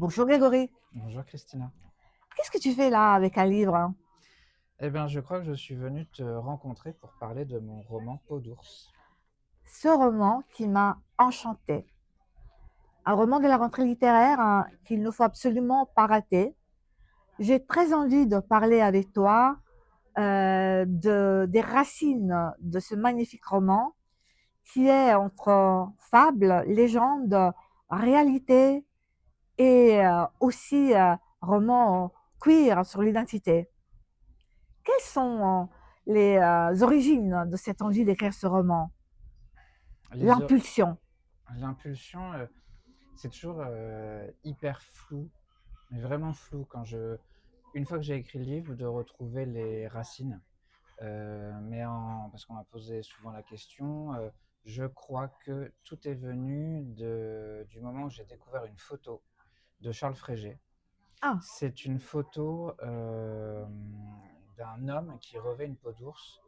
Bonjour Grégory, Bonjour Christina. qu'est-ce que tu fais là avec un livre? Eh bien, je crois que je suis venu te rencontrer pour parler de mon roman Peau d'ours. Ce roman qui m'a enchantée. Un roman de la rentrée littéraire hein, qu'il ne faut absolument pas rater. J'ai très envie de parler avec toi des racines de ce magnifique roman qui est entre fable, légende, réalité et aussi roman queer sur l'identité. Quelles sont les origines de cette envie d'écrire ce roman? Les o- L'impulsion. L'impulsion, c'est toujours hyper flou, mais vraiment flou une fois que j'ai écrit le livre, de retrouver les racines. Parce qu'on m'a posé souvent la question, je crois que tout est venu du moment où j'ai découvert une photo de Charles Frégé. Ah, C'est une photo d'un homme qui revêt une peau d'ours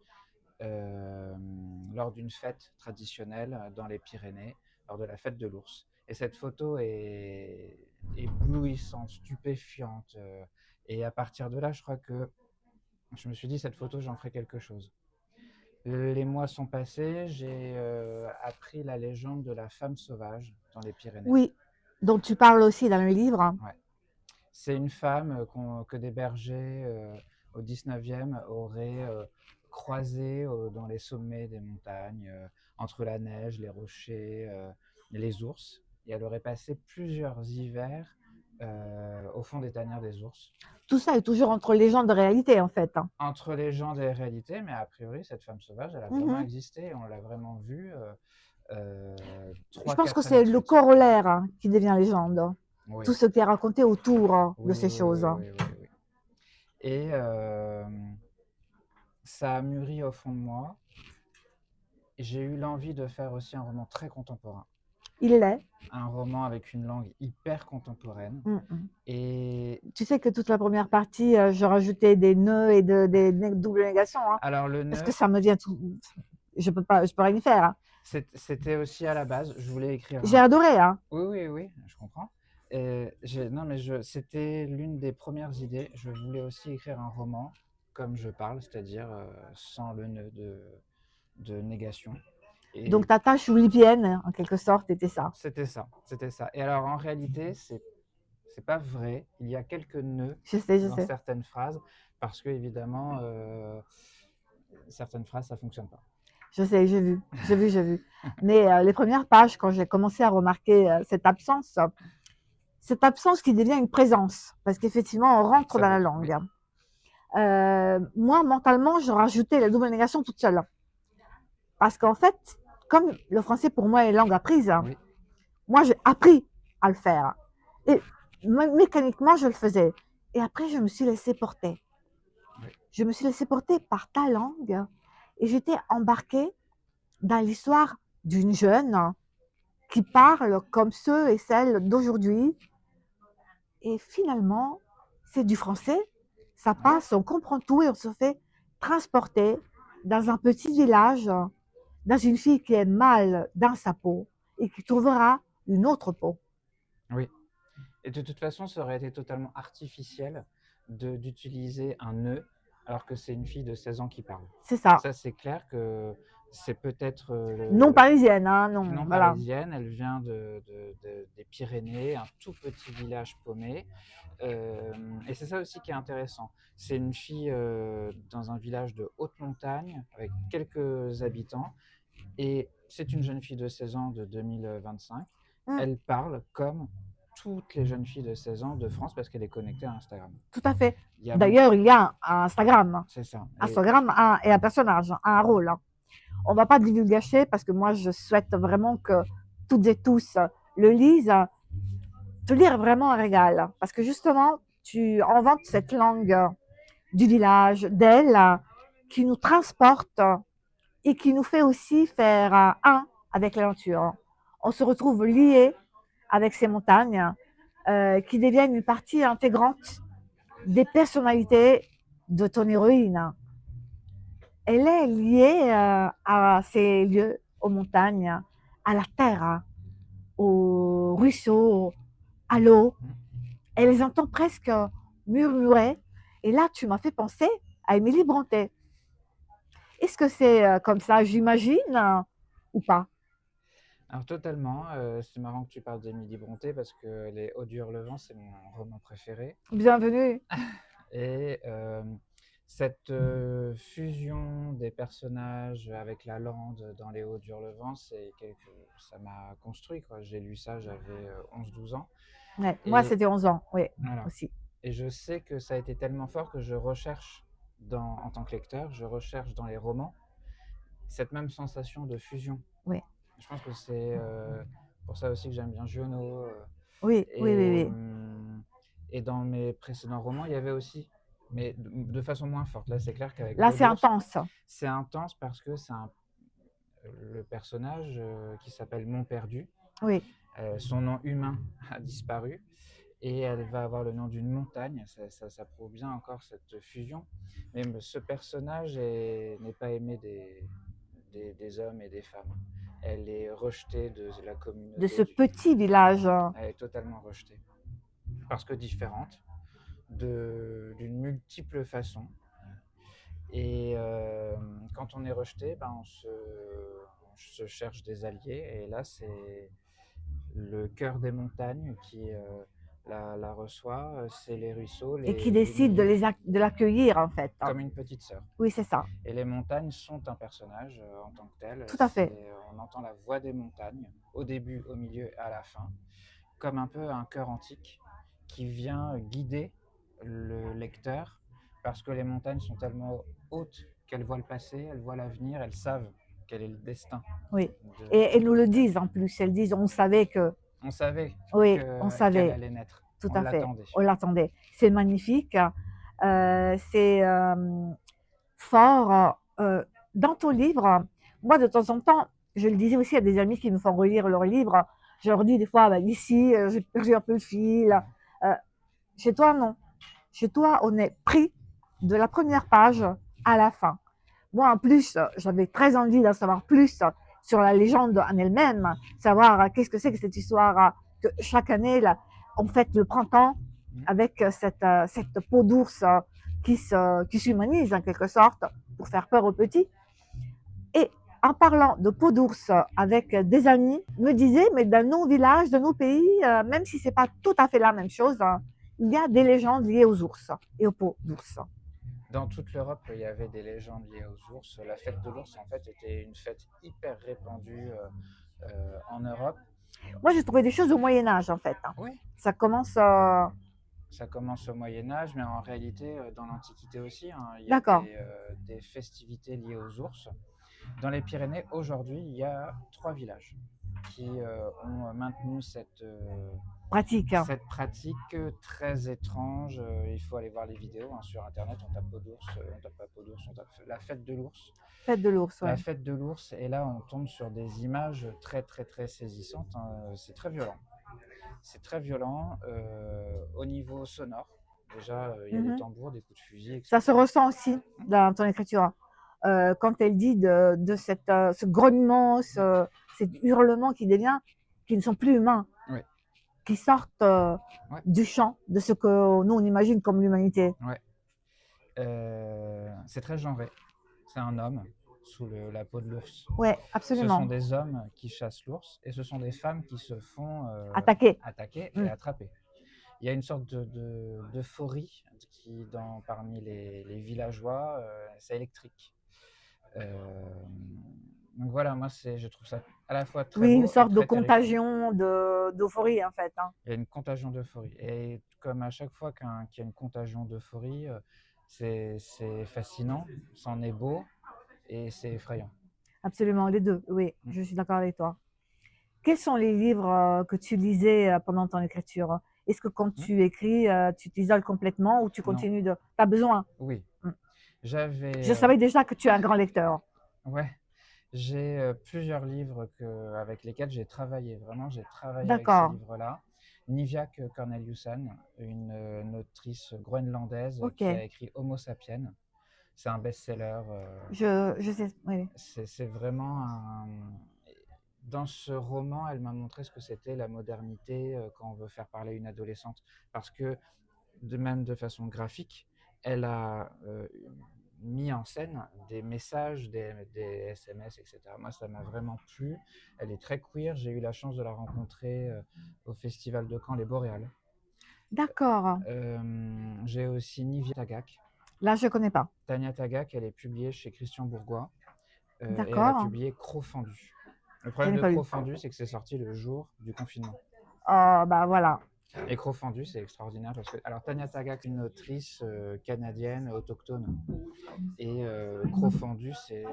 euh, lors d'une fête traditionnelle dans les Pyrénées, lors de la fête de l'ours. Et cette photo est éblouissante, stupéfiante. Et à partir de là, je crois que je me suis dit, cette photo, j'en ferai quelque chose. Les mois sont passés, j'ai appris la légende de la femme sauvage dans les Pyrénées. oui, dont tu parles aussi dans le livre. Ouais. C'est une femme que des bergers au 19e auraient croisée dans les sommets des montagnes, entre la neige, les rochers, les ours. Et elle aurait passé plusieurs hivers au fond des tanières des ours. Tout ça est toujours entre légende et réalité, en fait, hein. Entre légendes et réalité, mais a priori, cette femme sauvage, elle a vraiment Mhm. existé. On l'a vraiment vue Je pense que 3-4 années c'est de le suite. corollaire hein, qui devient légende. Tout Oui, ce qui est raconté autour de oui, ces oui, choses. oui, oui, oui, oui. Et ça a mûri au fond de moi. J'ai eu l'envie de faire aussi un roman très contemporain, Il l'est. un roman avec une langue hyper contemporaine. Mhm. Et Tu sais que toute la première partie, je rajoutais des nœuds et doubles négations, hein, alors le parce que nœud, ça me vient tout. Je peux rien y faire, hein. c'était aussi à la base, je voulais écrire J'ai un... adoré, hein. Oui, oui, oui, je comprends. Non, mais c'était l'une des premières idées. Je voulais aussi écrire un roman, comme je parle, c'est-à-dire sans le nœud de négation. Donc Et ta tâche oulipienne, en quelque sorte, était ça. c'était ça, c'était ça. Et alors en réalité, c'est pas vrai. Il y a quelques nœuds Je dans sais. certaines phrases parce que évidemment certaines phrases ça fonctionne pas. Je sais, j'ai vu. Mais les premières pages, quand j'ai commencé à remarquer cette absence qui devient une présence, parce qu'effectivement, on rentre Ça dans la devient oui, langue. Moi, mentalement, je rajoutais la double négation toute seule. Parce qu'en fait, comme le français pour moi est langue apprise, oui, moi, j'ai appris à le faire. Et mécaniquement, je le faisais. Et après, je me suis laissée porter. oui, Je me suis laissée porter par ta langue et j'étais embarquée dans l'histoire d'une jeune qui parlent comme ceux et celles d'aujourd'hui. Et finalement, c'est du français, ça oui. passe, on comprend tout et on se fait transporter dans un petit village, dans une fille qui est mal dans sa peau et qui trouvera une autre peau. Oui. Et de toute façon, ça aurait été totalement artificiel d'utiliser un nœud alors que c'est une fille de 16 ans qui parle. C'est ça. Ça, c'est clair que c'est peut-être Non parisienne, hein, non, non voilà. parisienne, elle vient des Pyrénées, un tout petit village paumé. Et c'est ça aussi qui est intéressant. C'est une fille dans un village de haute montagne avec quelques habitants. Et c'est une jeune fille de 16 ans de 2025. Mm, Elle parle comme toutes les jeunes filles de 16 ans de France parce qu'elle est connectée à Instagram. tout à fait. Il y a beaucoup. D'ailleurs, il y a un Instagram. C'est ça. Instagram est un personnage, un rôle. On ne va pas divulgacher parce que moi, je souhaite vraiment que toutes et tous le lisent. Te lire est vraiment un régal parce que justement, tu inventes cette langue du village, d'elle, qui nous transporte et qui nous fait aussi faire un avec la nature. On se retrouve lié avec ces montagnes qui deviennent une partie intégrante des personnalités de ton héroïne. Elle est liée à ces lieux, aux montagnes, à la terre, aux ruisseaux, à l'eau. et les entends presque murmurer. Et là, tu m'as fait penser à Émilie Brontë. Est-ce que c'est comme ça, j'imagine, ou pas? Alors totalement, c'est marrant que tu parles d'Émilie Brontë parce que Les Hauts du Hurlevent, c'est mon roman préféré. Bienvenue. Et cette fusion des personnages avec la lande dans Les Hauts du Hurlevent, ça m'a construit, quoi. J'ai lu ça, j'avais 11-12 ans. Ouais, moi, Et c'était 11 ans, oui, voilà. aussi. Et je sais que ça a été tellement fort que je recherche, en tant que lecteur, je recherche dans les romans cette même sensation de fusion. Oui, Je pense que c'est pour ça aussi que j'aime bien Giono. oui, oui, oui, Et, oui. et dans mes précédents romans, il y avait aussi, mais de façon moins forte. Là, c'est clair qu'avec Là, Peau c'est d'ours, intense. c'est intense parce que le personnage qui s'appelle Montperdu, Oui. son nom humain a disparu et elle va avoir le nom d'une montagne. Ça prouve bien encore cette fusion. Mais ce personnage n'est pas aimé des hommes et des femmes. Elle est rejetée de la De communauté ce petit village. Elle est totalement rejetée. Parce que différente, d'une multiple façon. Et quand on est rejeté, ben on se cherche des alliés. Et là, c'est le cœur des montagnes qui la reçoit. C'est les ruisseaux, Et qui décide de, de l'accueillir, en fait. comme une petite sœur. Oui, c'est ça. Et les montagnes sont un personnage en tant que tel. Tout à fait. On entend la voix des montagnes au début, au milieu et à la fin, comme un peu un chœur antique qui vient guider le lecteur parce que les montagnes sont tellement hautes qu'elles voient le passé, elles voient l'avenir, elles savent quel est le destin. Oui. De... Et elles nous le disent en plus. Elles disent, on savait que. On savait Oui, on qu'elle savait. allait naître. Tout On à fait. l'attendait. On l'attendait. C'est magnifique. C'est fort. Dans ton livre, moi, de temps en temps, je le disais aussi à des amis qui me font relire leurs livres, je leur dis des fois, bah, ici, j'ai perdu un peu le fil. Euh, Chez toi, non. Chez toi, on est pris de la première page à la fin. Moi, en plus, j'avais très envie d'en savoir plus sur la légende en elle-même, savoir qu'est-ce que c'est que cette histoire, que chaque année, là, on fête le printemps avec cette peau d'ours qui s'humanise en quelque sorte pour faire peur aux petits. Et en parlant de peau d'ours avec des amis, me disaient, mais dans nos villages, dans nos pays, même si c'est pas tout à fait la même chose, il y a des légendes liées aux ours et aux peaux d'ours. Dans toute l'Europe, il y avait des légendes liées aux ours. La fête de l'ours, en fait, était une fête hyper répandue en Europe. Moi, j'ai trouvé des choses au Moyen-Âge, en fait. Oui. Ça commence. Ça commence au Moyen-Âge, mais en réalité, dans l'Antiquité aussi, hein, il y a D'accord. des festivités liées aux ours. Dans les Pyrénées, aujourd'hui, il y a 3 villages qui ont maintenu Pratique. cette pratique très étrange. Il faut aller voir les vidéos sur Internet. On tape peau d'ours, on tape pas peau d'ours, on tape la fête de l'ours. Fête de l'ours, ouais. La fête de l'ours, et là, on tombe sur des images très, très, très saisissantes. Hein. C'est très violent. C'est très violent au niveau sonore. Déjà, il y a des tambours, des coups de fusil, etc. Ça se ressent aussi dans ton écriture. Quand elle dit de ce grognement, cet hurlement qui ne sont plus humains, Ouais. qui sortent du champ de ce que nous on imagine comme l'humanité. Ouais. C'est très genré. C'est un homme sous la peau de l'ours. Ouais, absolument. Ce sont des hommes qui chassent l'ours et ce sont des femmes qui se font attaquer et attraper. Il y a une sorte d'euphorie qui, parmi les villageois, c'est électrique. Donc voilà, moi je trouve ça à la fois très beau. Oui, une sorte et de très contagion, d'euphorie en fait. Hein. Il y a une contagion d'euphorie. Et comme à chaque fois qu'il y a une contagion d'euphorie, c'est fascinant, c'en est beau et c'est effrayant. Absolument, les deux, oui, je suis d'accord avec toi. Quels sont les livres que tu lisais pendant ton écriture? Est-ce que quand tu écris, tu t'isoles complètement ou tu continues de... Tu as besoin? Oui. Je savais déjà que tu es un grand lecteur. Ouais. J'ai plusieurs livres avec lesquels j'ai travaillé. Vraiment, j'ai travaillé avec D'accord. ces livres-là. Niviaq Korneliusson, une autrice groenlandaise Ok. qui a écrit Homo sapiens. C'est un best-seller. Je sais, oui. C'est vraiment dans ce roman, elle m'a montré ce que c'était la modernité quand on veut faire parler une adolescente. Parce que, même de façon graphique, elle a mis en scène des messages, des SMS, etc. Moi, ça m'a vraiment plu. Elle est très queer. J'ai eu la chance de la rencontrer au festival de Caen, les Boréales. D'accord. J'ai aussi Nivia Tagak. Là, je connais pas. Tania Tagak, elle est publiée chez Christian Bourgois et elle a D'accord. publié Croc Fendu. Le Je problème n'ai de pas lu. Croc Fendu, c'est que c'est sorti le jour du confinement. Bah voilà. Et Croc Fendu, c'est extraordinaire parce que, alors Tania Tagak, une autrice canadienne autochtone, et Croc Fendu, c'est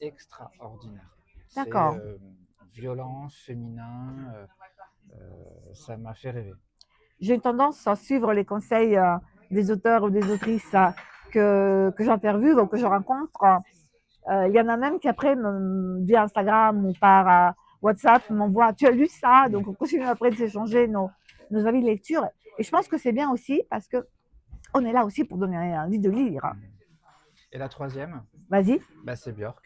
extraordinaire. C'est D'accord. violent, féminin, ça m'a fait rêver. J'ai une tendance à suivre les conseils des auteurs ou des autrices que j'interviewe ou que je rencontre. Il y en a même qui après, via Instagram ou par WhatsApp, m'envoient «Tu as lu ça?» Donc on continue après de s'échanger nos avis de lecture. Et je pense que c'est bien aussi parce que on est là aussi pour donner envie de lire. Et la troisième, Vas-y. bah, c'est Björk.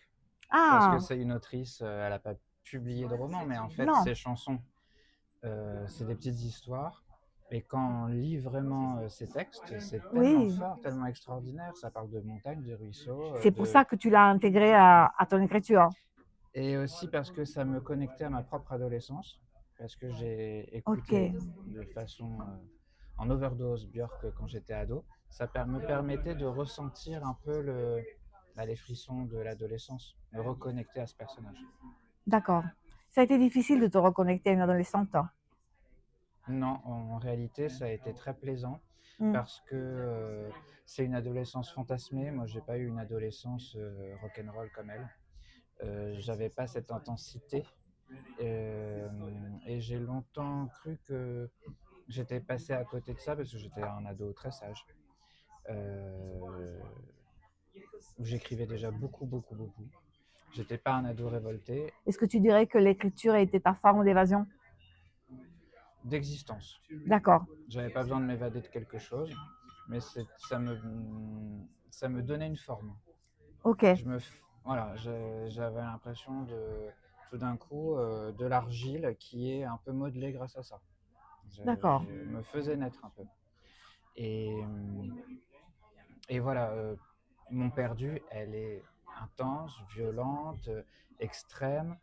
Parce que Ah, c'est une autrice, elle n'a pas publié de roman, mais en fait, non. ses chansons, c'est des petites histoires. Et quand on lit vraiment ces textes, c'est tellement Oui. fort, tellement extraordinaire. Ça parle de montagnes, de ruisseaux, C'est pour ça que tu l'as intégré à ton écriture. et aussi parce que ça me connectait à ma propre adolescence, parce que j'ai Ok. écouté de façon en overdose Björk quand j'étais ado. Ça me permettait de ressentir un peu les frissons de l'adolescence, me reconnecter à ce personnage. D'accord. Ça a été difficile de te reconnecter à une adolescente. Non, en réalité, ça a été très plaisant Mm. parce que c'est une adolescence fantasmée. Moi, j'ai pas eu une adolescence rock'n'roll comme elle. J'avais pas cette intensité et j'ai longtemps cru que j'étais passé à côté de ça parce que j'étais un ado très sage. Euh, J'écrivais déjà beaucoup, beaucoup, beaucoup. J'étais pas un ado révolté Est-ce que tu dirais que l'écriture a été ta forme d'évasion? d'existence. D'accord. J'avais pas besoin de m'évader de quelque chose, mais ça me donnait une forme. Ok. Voilà, j'avais l'impression de tout d'un coup de l'argile qui est un peu modelée grâce à ça. D'accord. Je me faisais naître un peu. Et, et voilà, Mon perdu, elle est intense, violente, extrême,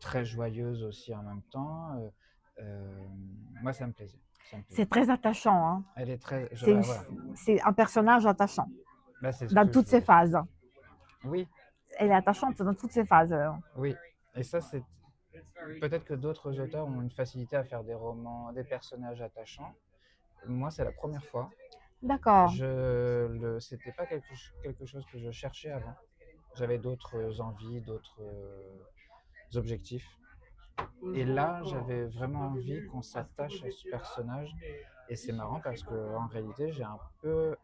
très joyeuse aussi en même temps. Moi, ça me plaisait. Ça me plaisait. C'est très attachant, hein. Elle est très. C'est une- Voilà. c'est un personnage attachant Bah, c'est ce dans que je toutes ses voulais. phases. Oui, Elle est attachante dans toutes ses phases. oui. Et ça, c'est. Peut-être que d'autres auteurs ont une facilité à faire des romans, des personnages attachants. Moi, c'est la première fois. D'accord. C'était pas quelque chose que je cherchais avant. J'avais d'autres envies, d'autres objectifs. Et là, j'avais vraiment envie qu'on s'attache à ce personnage. Et c'est marrant parce qu'en réalité, j'ai un peu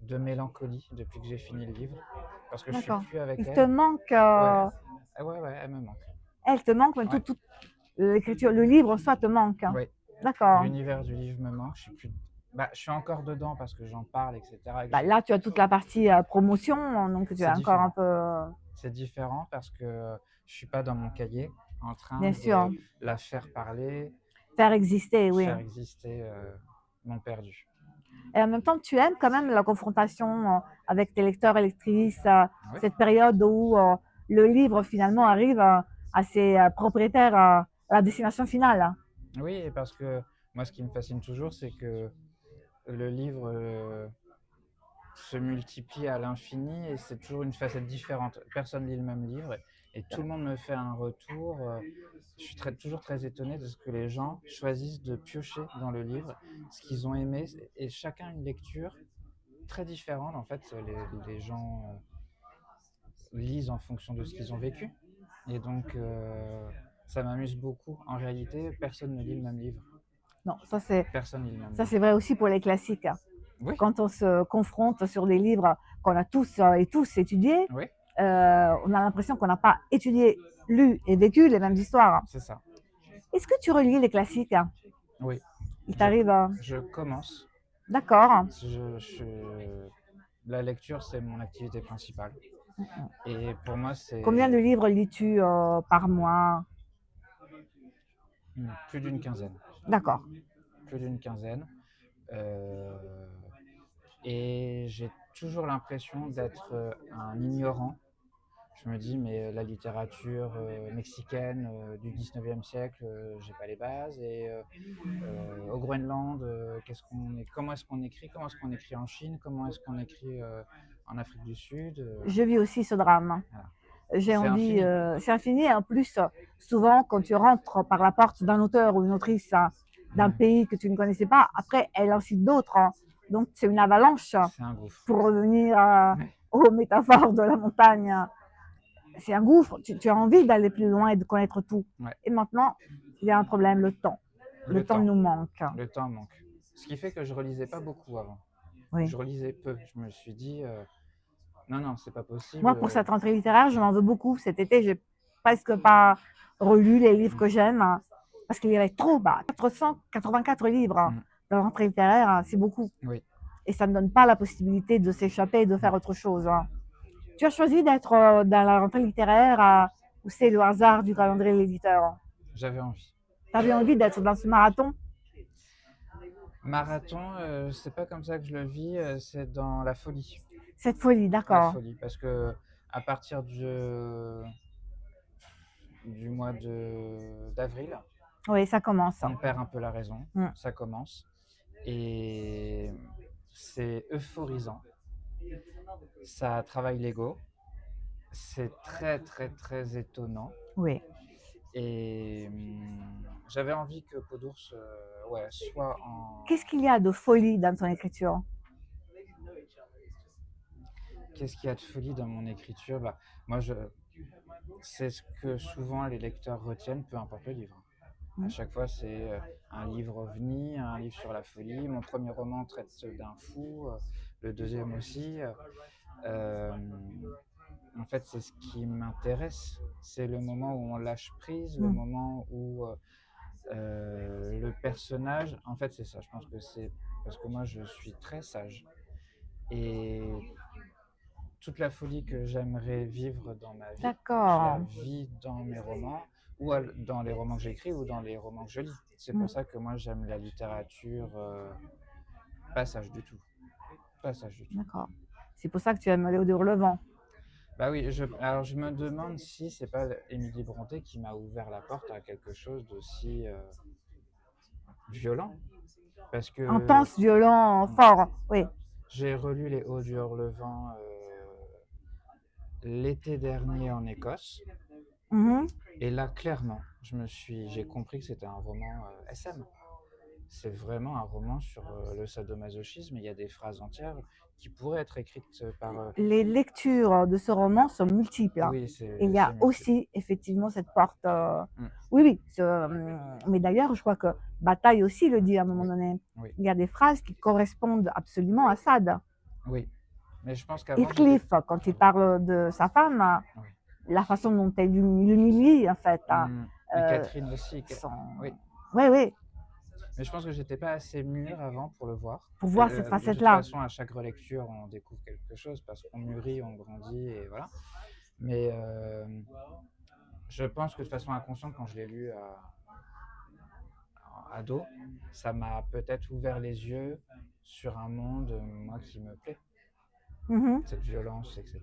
de mélancolie depuis que j'ai fini le livre. Parce que je suis D'accord. plus avec Il te elle. manque, Ouais, ouais, elle me manque. elle te manque, mais Ouais, toute l'écriture, le livre en soi te manque. ouais. D'accord. L'univers du livre me manque. Je suis encore dedans parce que j'en parle, etc. Et que Bah, là, tu as toute la partie promotion, donc tu c'est as encore un différent. peu, C'est différent parce que je suis pas dans mon cahier en train bien de sûr, la faire parler, faire exister, oui. faire exister mon perdu. Et en même temps, tu aimes quand même la confrontation avec tes lecteurs et lectrices, Oui, cette période où le livre finalement arrive à ses propriétaires à la destination finale. oui, et parce que moi, ce qui me fascine toujours, c'est que le livre se multiplie à l'infini et c'est toujours une facette différente. Personne lit le même livre et tout le monde me fait un retour. Je suis toujours très étonné de ce que les gens choisissent de piocher dans le livre, ce qu'ils ont aimé, et chacun une lecture très différente. En fait, les gens lisent en fonction de ce qu'ils ont vécu. Et donc, ça m'amuse beaucoup. En réalité, personne ne lit le même livre. Non, Personne ne lit le même ça livre. c'est vrai aussi pour les classiques. Oui, Quand on se confronte sur des livres qu'on a tous et tous étudiés, oui, on a l'impression qu'on n'a pas étudié, lu et vécu les mêmes histoires. c'est ça. Est-ce que tu relis les classiques? Oui, Il je, t'arrive je commence. D'accord. La lecture, c'est mon activité principale. Et pour moi, Combien de c'est livres lis-tu par mois? Plus d'une quinzaine. D'accord. Plus d'une quinzaine. Euh, et j'ai toujours l'impression d'être un ignorant. Je me dis, mais la littérature mexicaine du 19e siècle, j'ai pas les bases. Et au Groenland, comment est-ce qu'on écrit? Comment est-ce qu'on écrit en Chine? Comment est-ce qu'on écrit en Afrique du Sud? Je vis aussi ce drame. Voilà. J'ai C'est envie, infini. c'est infini. Et en plus, souvent, quand tu rentres par la porte d'un auteur ou une autrice d'un Ouais, pays que tu ne connaissais pas, après, elle en cite d'autres. Donc, c'est une avalanche. c'est un gouffre. Pour revenir Ouais. aux métaphores de la montagne, c'est un gouffre. Tu as envie d'aller plus loin et de connaître tout. Ouais. Et maintenant, il y a un problème, le temps. Le temps nous manque. Le temps manque. Ce qui fait que je relisais pas beaucoup avant. Oui. Je relisais peu. Je me suis dit, non, non, c'est pas possible. Moi, pour cette rentrée littéraire, je m'en veux beaucoup. Cet été, j'ai presque pas relu les livres que j'aime parce qu'il y avait trop bas. 484 livres de rentrée littéraire, c'est beaucoup. Oui. Et ça ne donne pas la possibilité de s'échapper et de faire autre chose. Tu as choisi d'être dans la rentrée littéraire où c'est le hasard du calendrier de l'éditeur. J'avais envie. Tu avais envie d'être dans ce marathon? Marathon, c'est pas comme ça que je le vis, c'est dans la folie. Cette folie, La d'accord. folie, parce que à partir du mois d'avril, Oui, ça commence. on perd un peu la raison, ça commence, et c'est euphorisant, ça travaille l'ego, c'est très très très étonnant, Oui. et j'avais envie que Peau d'ours soit en... Qu'est-ce qu'il y a de folie dans ton écriture? Qu'est-ce qu'il y a de folie dans mon écriture? Bah, moi, c'est ce que souvent les lecteurs retiennent, peu importe le livre. À chaque fois, c'est un livre ovni, un livre sur la folie. Mon premier roman traite d'un fou, le deuxième aussi. En fait, c'est ce qui m'intéresse. C'est le moment où on lâche prise, le moment où le personnage... En fait, c'est ça. Je pense que c'est parce que moi, je suis très sage. Et toute la folie que j'aimerais vivre dans ma vie, je la vis dans mes romans, ou dans les romans que j'écris, ou dans les romans que je lis. C'est pour ça que moi j'aime la littérature pas sage du tout. Pas sage du tout. D'accord. C'est pour ça que tu aimes Léo de Hurlevent. Bah oui, alors je me demande si c'est pas Émilie Brontë qui m'a ouvert la porte à quelque chose d'aussi violent. Parce que intense, violent, fort, oui. J'ai relu Les Hauts du Hurlevent l'été dernier en Écosse. Et là, clairement, j'ai compris que c'était un roman SM. C'est vraiment un roman sur le sadomasochisme. Il y a des phrases entières qui pourraient être écrites par... Les lectures de ce roman sont multiples. Oui, il y a aussi effectivement cette porte... Oui, oui. Mais d'ailleurs, je crois que Bataille aussi le dit à un moment donné. Oui. Il y a des phrases qui correspondent absolument à Sade. Oui, mais je pense qu'avant... Heathcliff, quand il parle de sa femme, la façon dont elle l'humilie, en fait. Et Catherine aussi. Oui. Oui, oui. Mais je pense que j'étais pas assez mûr avant pour le voir. Pour voir cette facette-là. De toute façon, à chaque relecture, on découvre quelque chose parce qu'on mûrit, on grandit, et voilà. Mais je pense que de façon inconsciente, quand je l'ai lu ado, ça m'a peut-être ouvert les yeux sur un monde, moi, qui me plaît. Cette violence, etc.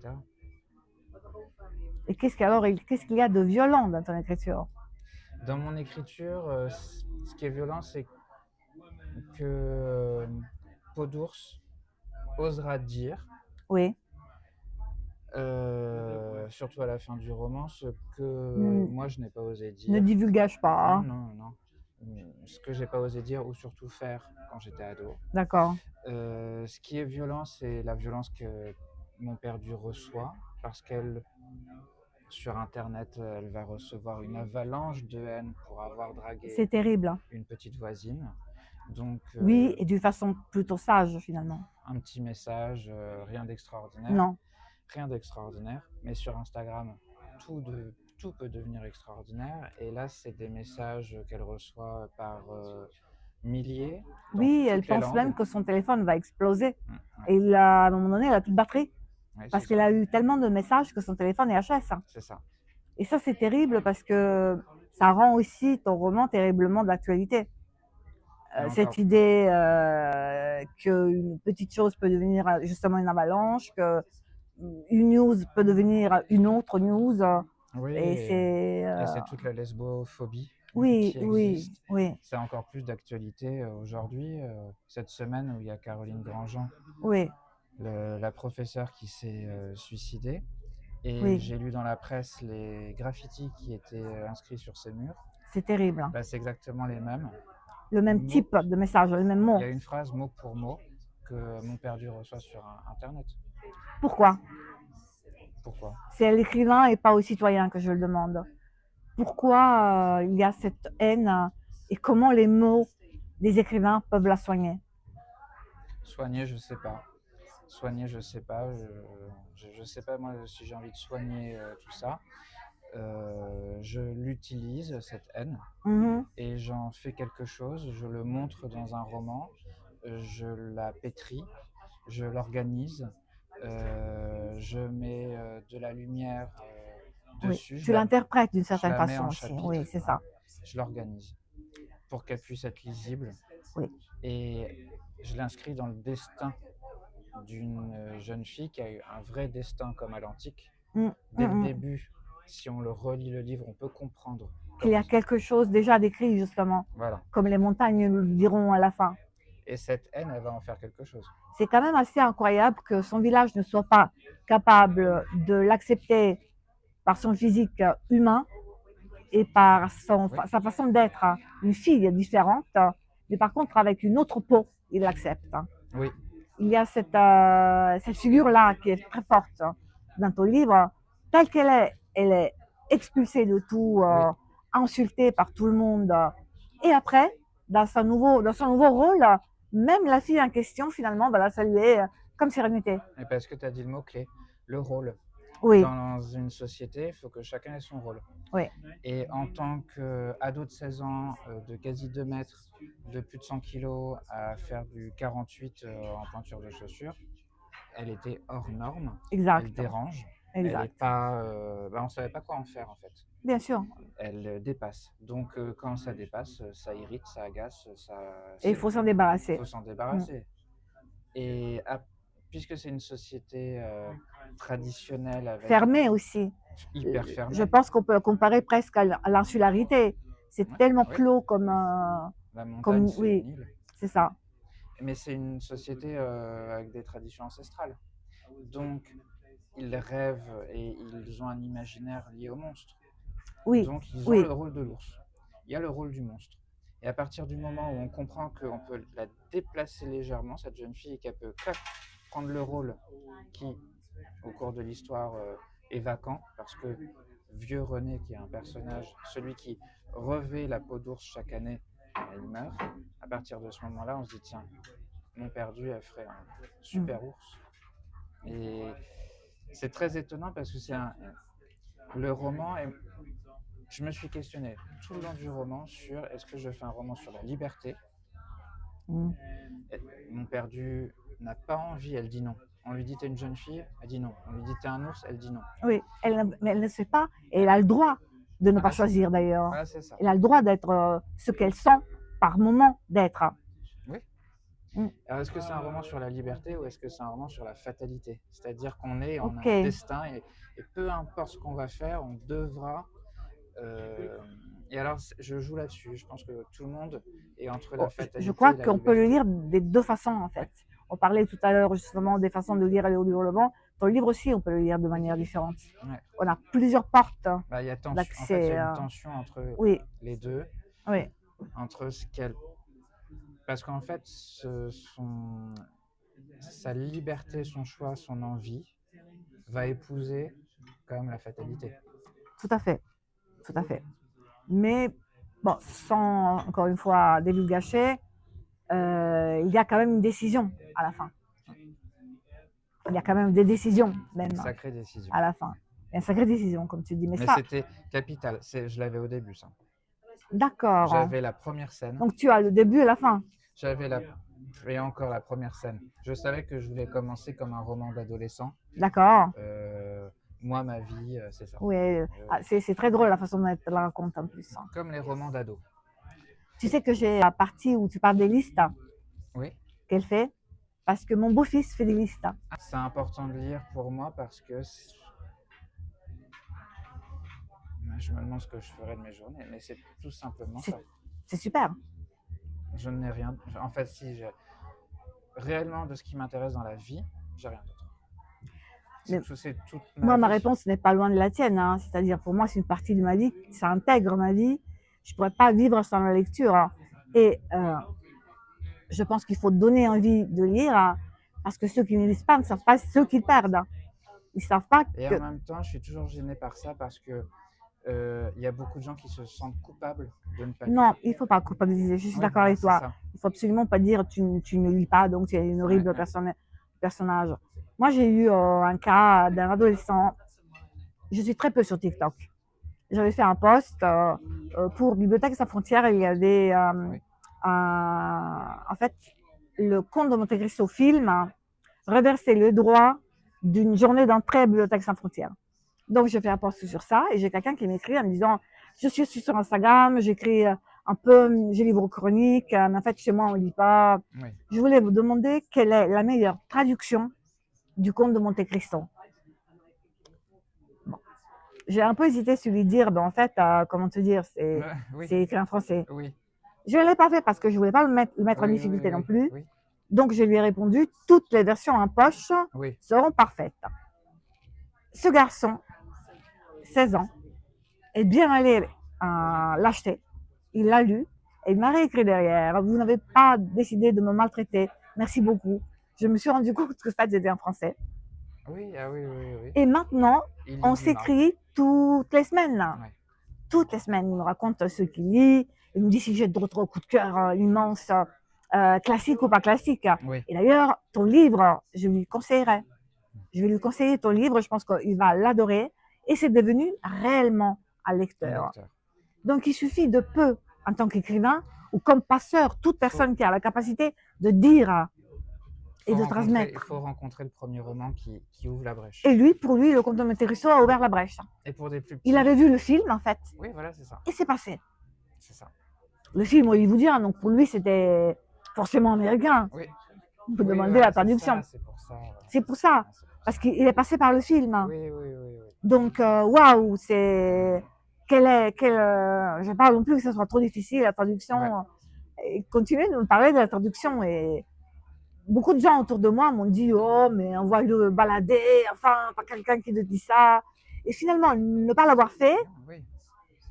Et qu'est-ce qu'il y a de violent dans ton écriture? Dans mon écriture, ce qui est violent, c'est que Peau d'ours osera dire, oui. Surtout à la fin du roman, ce que moi je n'ai pas osé dire. Ne divulgage pas. Non. Ce que j'ai pas osé dire ou surtout faire quand j'étais ado. D'accord. Ce qui est violent, c'est la violence que mon perdu reçoit parce qu'elle, sur Internet, elle va recevoir une avalanche de haine pour avoir dragué c'est terrible. Une petite voisine. Donc, oui, et d'une façon plutôt sage finalement. Un petit message, rien d'extraordinaire. Non. Rien d'extraordinaire, mais sur Instagram, tout peut devenir extraordinaire. Et là, c'est des messages qu'elle reçoit par milliers. Oui, elle pense même que son téléphone va exploser. Et à un moment donné, elle n'a plus de batterie. Parce qu'elle a eu tellement de messages que son téléphone est HS. C'est ça. Et ça, c'est terrible parce que ça rend aussi ton roman terriblement d'actualité. Et Cette encore, idée qu'une petite chose peut devenir justement une avalanche, que une news peut devenir une autre news. oui, Et c'est. et c'est toute la lesbophobie Oui, qui oui, existe. oui, C'est encore plus d'actualité aujourd'hui, cette semaine où il y a Caroline Grandjean, oui, la professeure qui s'est suicidée. Et oui. j'ai lu dans la presse les graffitis qui étaient inscrits sur ces murs. C'est terrible, hein. Bah, c'est exactement les mêmes. Le même Mot, type de message, le même il y mot. a une phrase mot pour mot que mon perdu reçoit sur Internet. Pourquoi? Pourquoi? C'est à l'écrivain et pas au citoyen que je le demande. Pourquoi il y a cette haine et comment les mots des écrivains peuvent la soigner? Soigner, je sais pas. Soigner, je sais pas. Je sais pas moi si j'ai envie de soigner tout ça. Je l'utilise, cette haine, Mhm. et j'en fais quelque chose. Je le montre dans un roman. Je la pétris. Je l'organise. Je mets de la lumière Oui, dessus. tu l'interprètes d'une Je certaine la mets façon en aussi. chapitre. Oui, c'est ça. Je l'organise pour qu'elle puisse être lisible. Oui. Et je l'inscris dans le destin d'une jeune fille qui a eu un vrai destin comme à l'antique. Mm, Dès le mm, mm. début, si on le relit le livre, on peut comprendre Qu'il y comment. a quelque chose déjà décrit justement, Voilà. comme les montagnes nous le diront à la fin. Et cette haine, elle va en faire quelque chose. C'est quand même assez incroyable que son village ne soit pas capable de l'accepter par son physique humain et par Oui, sa façon d'être. Une fille différente, mais par contre avec une autre peau, il l'accepte. oui, Il y a cette figure-là qui est très forte dans ton livre. Telle qu'elle est, elle est expulsée de tout, oui. insultée par tout le monde. Et après, dans son nouveau rôle, même la fille en question, finalement, va la saluer comme sérénité. Et parce que tu as dit le mot-clé, le rôle. Oui, Dans une société, il faut que chacun ait son rôle. oui, Et en tant qu'ado de 16 ans, de quasi 2 mètres, de plus de 100 kilos, à faire du 48 en pointure de chaussures, elle était hors norme, elle exact, dérange, elle est exact. pas, on savait pas quoi en faire en fait. Bien sûr. Elle dépasse. Donc quand ça dépasse, ça irrite, ça agace, Et il faut s'en débarrasser. faut s'en Mm. débarrasser. Et puisque c'est une société traditionnelle avec Fermée aussi. hyper fermée, Je pense qu'on peut le comparer presque à l'insularité. C'est ouais, tellement oui, clos la montagne comme c'est oui, une île, c'est ça. mais c'est une société avec des traditions ancestrales. Donc ils rêvent et ils ont un imaginaire lié au monstre. Oui, Donc ils ont oui, le rôle de l'ours. Il y a le rôle du monstre. Et à partir du moment où on comprend qu'on peut la déplacer légèrement, cette jeune fille, et qu'elle peut prendre le rôle qui, au cours de l'histoire, est vacant, parce que vieux René, qui est un personnage, celui qui revêt la peau d'ours chaque année, il meurt. À partir de ce moment-là, on se dit, tiens, mon perdu, elle ferait un super ours. Et c'est très étonnant parce que le roman est. Je me suis questionné tout le long du roman sur est-ce que je fais un roman sur la liberté. Mm. Mon perdu n'a pas envie, elle dit non. On lui dit t'es une jeune fille, elle dit non. On lui dit t'es un ours, elle dit non. Oui. Mais elle ne sait pas et elle a le droit de ne pas Voilà, choisir d'ailleurs. voilà, c'est ça. Elle a le droit d'être ce qu'elle sent par moment d'être. Oui. Mm. Alors est-ce que c'est un roman sur la liberté ou est-ce que c'est un roman sur la fatalité? C'est-à-dire qu'on est en Ok, un destin et peu importe ce qu'on va faire, on devra. Et alors, je joue là-dessus. Je pense que tout le monde est entre la oh, je fatalité crois et la qu'on peut le liberté. lire des deux façons en fait. Ouais. On parlait tout à l'heure justement des façons de lire Léo du Hurlement. Dans le livre aussi, on peut le lire de manière différente. Ouais. On a plusieurs portes Bah, il y a tension. En fait, il y d'accès. a une tension entre Oui, les deux, oui, entre ce qu'elle. Parce qu'en fait, sa liberté, son choix, son envie va épouser quand même la fatalité. tout à fait, tout à fait. Mais bon, sans encore une fois divulgacher, il y a quand même une décision à la fin. Il y a quand même des décisions même Une sacrée décision. à la fin. Il y a une sacrée décision, comme tu dis. Mais Mais ça, c'était capital. Je l'avais au début, ça. d'accord. J'avais la première scène. Donc tu as le début et la fin. J'avais et encore la première scène. Je savais que je voulais commencer comme un roman d'adolescent. D'accord. moi, ma vie, c'est ça. Oui, c'est très drôle la façon dont elle la raconte en plus, hein. Comme les romans d'ado. Tu sais que j'ai la partie où tu parles des listes Oui, qu'elle fait, parce que mon beau-fils fait des listes. c'est important de lire pour moi parce que je me demande ce que je ferais de mes journées, mais c'est tout simplement ça. C'est super. Je n'ai rien. En fait, si j'ai réellement de ce qui m'intéresse dans la vie, j'ai rien d'autre. C'est toute Moi, ma vie. réponse n'est pas loin de la tienne, hein. C'est-à-dire, pour moi, c'est une partie de ma vie, ça intègre ma vie. Je ne pourrais pas vivre sans la lecture, hein. Et je pense qu'il faut donner envie de lire, hein, parce que ceux qui ne lisent pas ne savent pas ce qu'ils perdent. Ils ne savent pas Et que... en même temps, je suis toujours gêné par ça parce que y a beaucoup de gens qui se sentent coupables de ne pas lire. Non, il ne faut pas culpabiliser, je suis d'accord avec toi. Il ne faut absolument pas dire tu ne lis pas, donc tu es une horrible personnage. Moi, j'ai eu un cas d'un adolescent. Je suis très peu sur TikTok. J'avais fait un post pour Bibliothèque sans frontières. Il y avait en fait le Comte de Monte Cristo film reversait le droit d'une journée d'entrée à Bibliothèque sans frontières. Donc, je fais un post sur ça et j'ai quelqu'un qui m'écrit en me disant je suis sur Instagram, j'écris un peu, j'ai livre chronique, mais en fait, chez moi, on ne lit pas. Oui. Je voulais vous demander quelle est la meilleure traduction du Comte de Monte Cristo. Bon. J'ai un peu hésité sur lui dire, ben, en fait, comment te dire, c'est écrit en français. Oui. Je ne l'ai pas fait parce que je ne voulais pas le mettre en difficulté non plus. Oui. Donc, je lui ai répondu toutes les versions en poche seront parfaites. Ce garçon, 16 ans, est bien allé l'acheter. Il l'a lu et il m'a réécrit derrière. Vous n'avez pas décidé de me maltraiter. Merci beaucoup. Je me suis rendu compte que ça, c'était en français. Oui. Et maintenant, on s'écrit toutes les semaines. Ouais. Toutes les semaines, il me raconte ce qu'il lit. Il me dit si j'ai d'autres coups de cœur immenses, classiques ou pas classiques. Oui. Et d'ailleurs, ton livre, je lui conseillerais. Je vais lui conseiller ton livre, je pense qu'il va l'adorer. Et c'est devenu réellement un lecteur. Donc, il suffit de peu, en tant qu'écrivain, ou comme passeur, toute personne qui a la capacité de dire et de transmettre. Il faut rencontrer le premier roman qui ouvre la brèche. Et lui, pour lui, le Comte de Monte Cristo a ouvert la brèche. Et pour des plus petits. Il avait vu le film, en fait. Oui, voilà, c'est ça. Et c'est passé. C'est ça. Le film hollywoodien, donc pour lui, c'était forcément américain. Oui. On peut demander la traduction. C'est pour ça. Parce qu'il est passé par le film. Oui. Donc, waouh, c'est... je ne parle non plus que ce soit trop difficile, la traduction. Ouais. Et continuez de me parler de la traduction. Et beaucoup de gens autour de moi m'ont dit, oh, mais on va le balader, enfin, pas quelqu'un qui te dit ça. Et finalement, ne pas l'avoir fait, oui.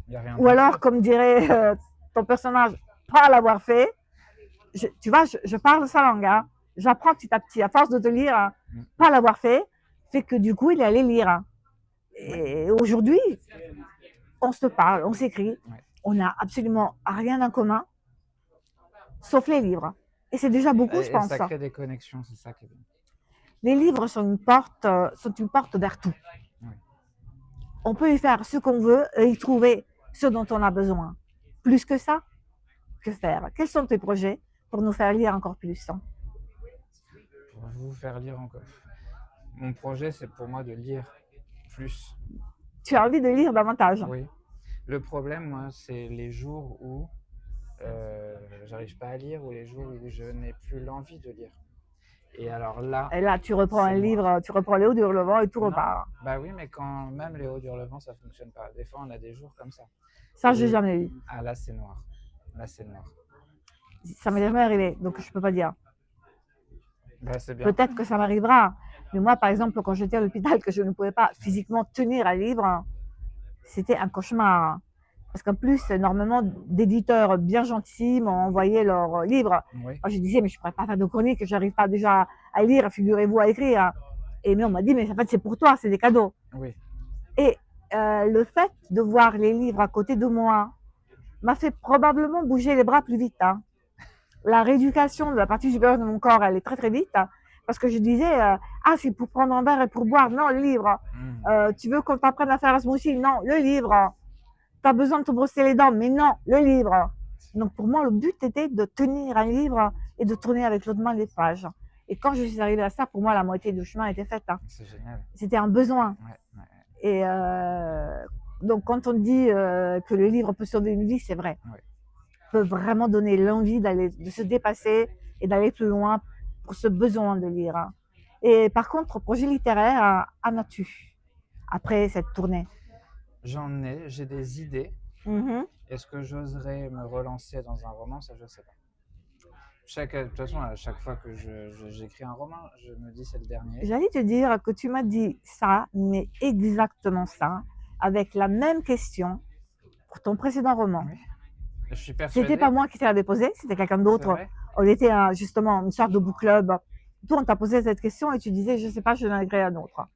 Y a rien ou alors, comme dirait ton personnage, pas l'avoir fait, tu vois, je parle sa langue, hein. J'apprends petit à petit, à force de te lire, pas l'avoir fait que du coup, il est allé lire. Et aujourd'hui, on se parle, on s'écrit, on n'a absolument rien en commun, sauf les livres. Et c'est déjà beaucoup, je pense. Ça crée des connexions, c'est ça qui est bien. Les livres sont une porte vers tout. Oui. On peut y faire ce qu'on veut et y trouver ce dont on a besoin. Plus que ça, que faire? Quels sont tes projets pour nous faire lire encore plus? Pour vous faire lire encore. Mon projet, c'est pour moi de lire plus. Tu as envie de lire davantage? Oui. Le problème, moi, c'est les jours où j'arrive pas à lire ou les jours où je n'ai plus l'envie de lire. Et alors là... Et là, tu reprends un livre, tu reprends Les Hauts du Hurlevent et tout repart. Bah oui, mais quand même Les Hauts du Hurlevent, ça fonctionne pas. Des fois, on a des jours comme ça. Ça, j'ai jamais eu. Ah, là, c'est noir. Là, c'est noir. Ça m'est jamais arrivé, donc je peux pas dire. Bah, c'est bien. Peut-être que ça m'arrivera. Mais moi, par exemple, quand j'étais à l'hôpital, que je ne pouvais pas physiquement tenir un livre, c'était un cauchemar. Parce qu'en plus, énormément d'éditeurs bien gentils m'ont envoyé leurs livres. Oui. Moi, je disais, mais je ne pourrais pas faire de chronique, je n'arrive pas déjà à lire, figurez-vous, à écrire. Et mais on m'a dit, mais en fait, c'est pour toi, c'est des cadeaux. Oui. Et le fait de voir les livres à côté de moi m'a fait probablement bouger les bras plus vite. Hein. La rééducation de la partie supérieure de mon corps, elle est très très vite. Hein, parce que je disais, c'est pour prendre un verre et pour boire. Non, le livre. Tu veux qu'on t'apprenne à faire un smoothie? Non, le livre. Tu as besoin de te brosser les dents, mais non, le livre. Donc pour moi, le but était de tenir un livre et de tourner avec l'autre main les pages. Et quand je suis arrivée à ça, pour moi, la moitié du chemin était faite. Hein. C'est génial. C'était un besoin. Ouais. Et donc, quand on dit que le livre peut sauver une vie, c'est vrai. Oui. Peut vraiment donner l'envie de se dépasser et d'aller plus loin pour ce besoin de lire. Hein. Et par contre, projet littéraire, en as-tu après cette tournée? J'en ai, j'ai des idées. Mhm. Est-ce que j'oserais me relancer dans un roman? Ça, je sais pas. De toute façon, à chaque fois que j'écris un roman, je me dis c'est le dernier. J'allais te dire que tu m'as dit ça, mais exactement ça, avec la même question pour ton précédent roman. Oui. Je suis C'était persuadé. pas moi qui t'ai l'avais posé, c'était quelqu'un C'est d'autre. vrai. On était justement une sorte de book club. Toi, on t'a posé cette question et tu disais, je sais pas, je n'en ai créé un autre.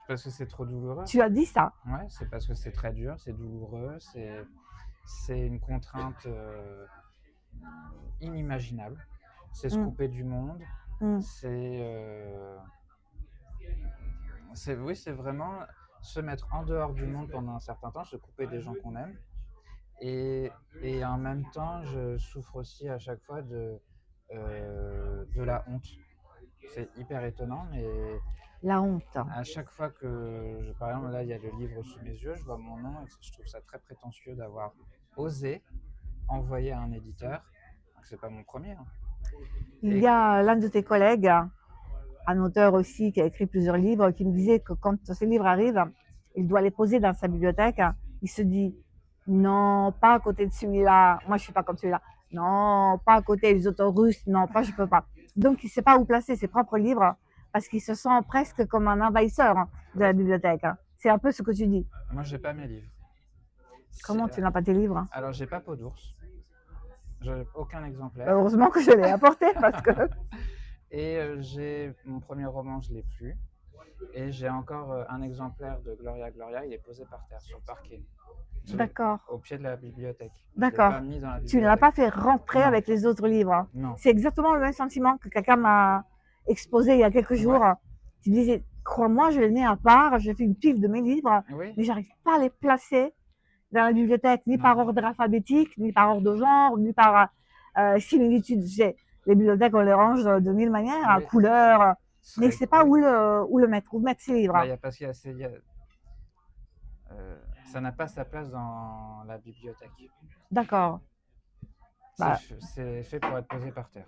Parce que c'est trop douloureux. Tu as dit ça. Ouais, c'est parce que c'est très dur, c'est douloureux, c'est une contrainte inimaginable. C'est se Mm, couper du monde. mm. Oui, c'est vraiment se mettre en dehors du monde pendant un certain temps, se couper des gens qu'on aime. Et, et en même temps, je souffre aussi à chaque fois de la honte. C'est hyper étonnant, mais La honte. à chaque fois que, par exemple, là, il y a le livre sous mes yeux, je vois mon nom et je trouve ça très prétentieux d'avoir osé envoyer à un éditeur. C'est pas mon premier. Hein. Il y a l'un de tes collègues, un auteur aussi qui a écrit plusieurs livres, qui me disait que quand ces livres arrivent, il doit les poser dans sa bibliothèque. Il se dit, non, pas à côté de celui-là. Moi, je suis pas comme celui-là. Non, pas à côté des auteurs russes. Non, pas, je peux pas. Donc, il ne sait pas où placer ses propres livres parce qu'il se sent presque comme un envahisseur de la bibliothèque. C'est un peu ce que tu dis. Moi, j'ai pas mes livres. Comment tu n'as pas tes livres? Alors, j'ai pas Peau d'ours. J'ai aucun exemplaire. Heureusement que je l'ai apporté parce que. Et j'ai mon premier roman, je l'ai plus. Et j'ai encore un exemplaire de Gloria Gloria, il est posé par terre sur le parquet. D'accord. Au pied de la bibliothèque. D'accord. Pas mis dans la Tu ne bibliothèque. l'as pas fait rentrer Non. avec les autres livres. Non. C'est exactement le même sentiment que quelqu'un m'a exposé il y a quelques jours. Ouais. Tu me disais, crois-moi, je les mets à part, j'ai fait une pile de mes livres, Oui. mais j'arrive pas à les placer dans la bibliothèque, ni par ordre alphabétique, ni par ordre de genre, ni par similitude. Les bibliothèques, on les range de mille manières, à couleurs, mais c'est pas où le mettre, où mettre ces livres. Bah, parce qu'il y a ça n'a pas sa place dans la bibliothèque. D'accord. C'est fait pour être posé par terre,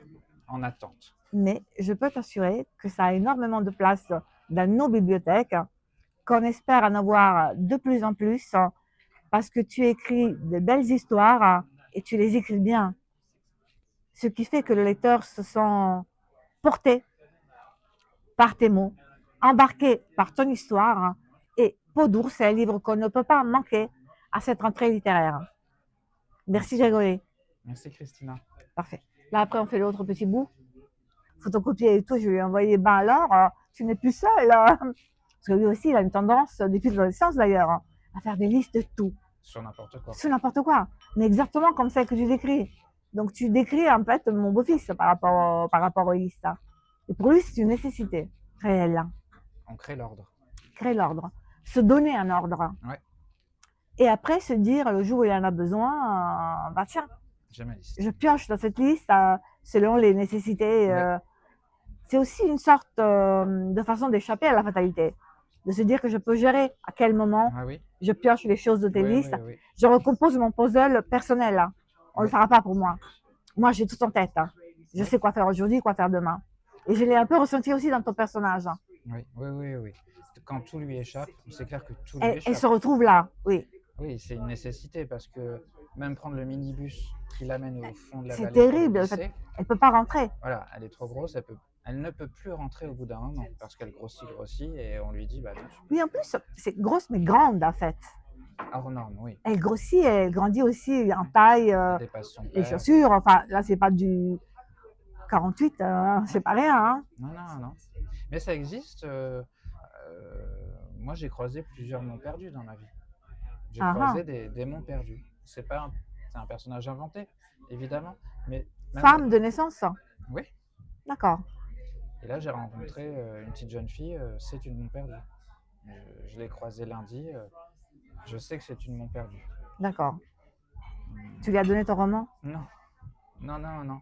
en attente. Mais je peux t'assurer que ça a énormément de place dans nos bibliothèques, qu'on espère en avoir de plus en plus, parce que tu écris de belles histoires et tu les écris bien. Ce qui fait que le lecteur se sent porté par tes mots, embarqué par ton histoire. Et Peau d'ours, c'est un livre qu'on ne peut pas manquer à cette rentrée littéraire. Merci Grégory. Merci Christina. Parfait. Là, après, on fait l'autre petit bout. Photocopier et tout, je lui ai envoyé. Ben alors, tu n'es plus seul. Parce que lui aussi, il a une tendance, depuis l'adolescence d'ailleurs, à faire des listes de tout. Sur n'importe quoi. Sur n'importe quoi. Mais exactement comme celle que tu décris. Donc, tu décris en fait mon beau-fils par rapport aux listes. Et pour lui, c'est une nécessité réelle. On crée l'ordre. Créer l'ordre. Se donner un ordre. Ouais. Et après, se dire, le jour où il en a besoin, bah tiens, je pioche dans cette liste selon les nécessités. Ouais. C'est aussi une sorte de façon d'échapper à la fatalité. De se dire que je peux gérer à quel moment je pioche les choses de tes listes. Je recompose mon puzzle personnel. On ne le fera pas pour moi. Moi, j'ai tout en tête. Je sais quoi faire aujourd'hui, quoi faire demain. Et je l'ai un peu ressenti aussi dans ton personnage. Oui. Quand tout lui échappe, c'est clair que tout lui échappe. Elle se retrouve là, oui. Oui, c'est une nécessité parce que même prendre le minibus qui l'amène au fond de la vallée. C'est terrible. Elle ne peut pas rentrer. Voilà, elle est trop grosse. Elle ne peut plus rentrer au bout d'un moment parce qu'elle grossit et on lui dit bah non. Oui, en plus, c'est grosse mais grande en fait. Hors norme, oui. Elle grossit, elle grandit aussi en taille, les chaussures. Enfin, là, c'est pas du 48, c'est pas rien. Hein. Non. Mais ça existe. Moi, j'ai croisé plusieurs monts perdus dans ma vie. J'ai croisé des monts perdus. C'est un personnage inventé, évidemment. Mais femme de naissance? Oui. D'accord. Et là, j'ai rencontré une petite jeune fille, c'est une monts perdue. Je l'ai croisée lundi, je sais que c'est une monts perdue. D'accord. Tu lui as donné ton roman? Non.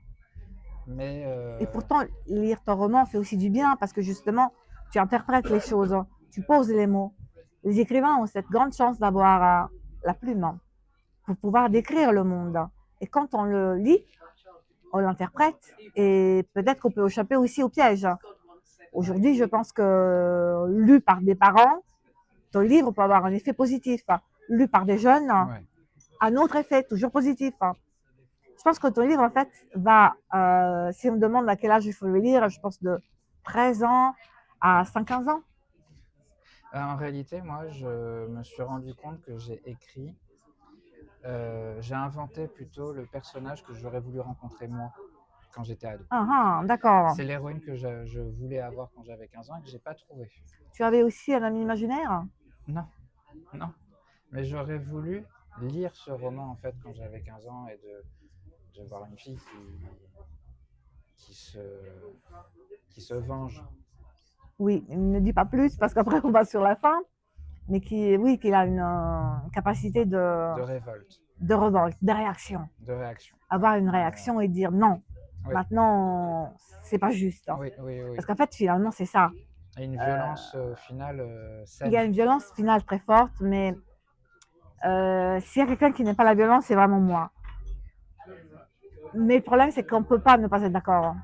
Mais Et pourtant, lire ton roman fait aussi du bien parce que justement, tu interprètes les choses, tu poses les mots. Les écrivains ont cette grande chance d'avoir la plume pour pouvoir décrire le monde. Et quand on le lit, on l'interprète et peut-être qu'on peut échapper aussi au piège. Aujourd'hui, je pense que lu par des parents, ton livre peut avoir un effet positif. Lu par des jeunes, Ouais. un autre effet, toujours positif. Je pense que ton livre, en fait, va, si on me demande à quel âge il faut le lire, je pense de 13 ans à 15 ans. En réalité, moi, je me suis rendu compte que j'ai inventé plutôt le personnage que j'aurais voulu rencontrer moi quand j'étais ado. Ah, ah, d'accord. C'est l'héroïne que je voulais avoir quand j'avais 15 ans et que j'ai pas trouvé. Tu avais aussi un ami imaginaire? Non, non. Mais j'aurais voulu lire ce roman en fait quand j'avais 15 ans et de voir une fille qui se, qui se venge Oui, ne dis pas plus parce qu'après on va sur la fin, mais qui, oui, qu'il a une capacité de révolte, de revolte, de réaction. de réaction. Avoir une Euh, réaction et dire non, oui, maintenant, c'est pas juste. oui, oui, oui. Parce qu'en fait, finalement, c'est ça. Et une Euh, violence finale il y a saine. une violence finale très forte, mais s'il y a quelqu'un qui n'est pas la violence, c'est vraiment moi. Mais le problème, c'est qu'on ne peut pas ne pas être d'accord.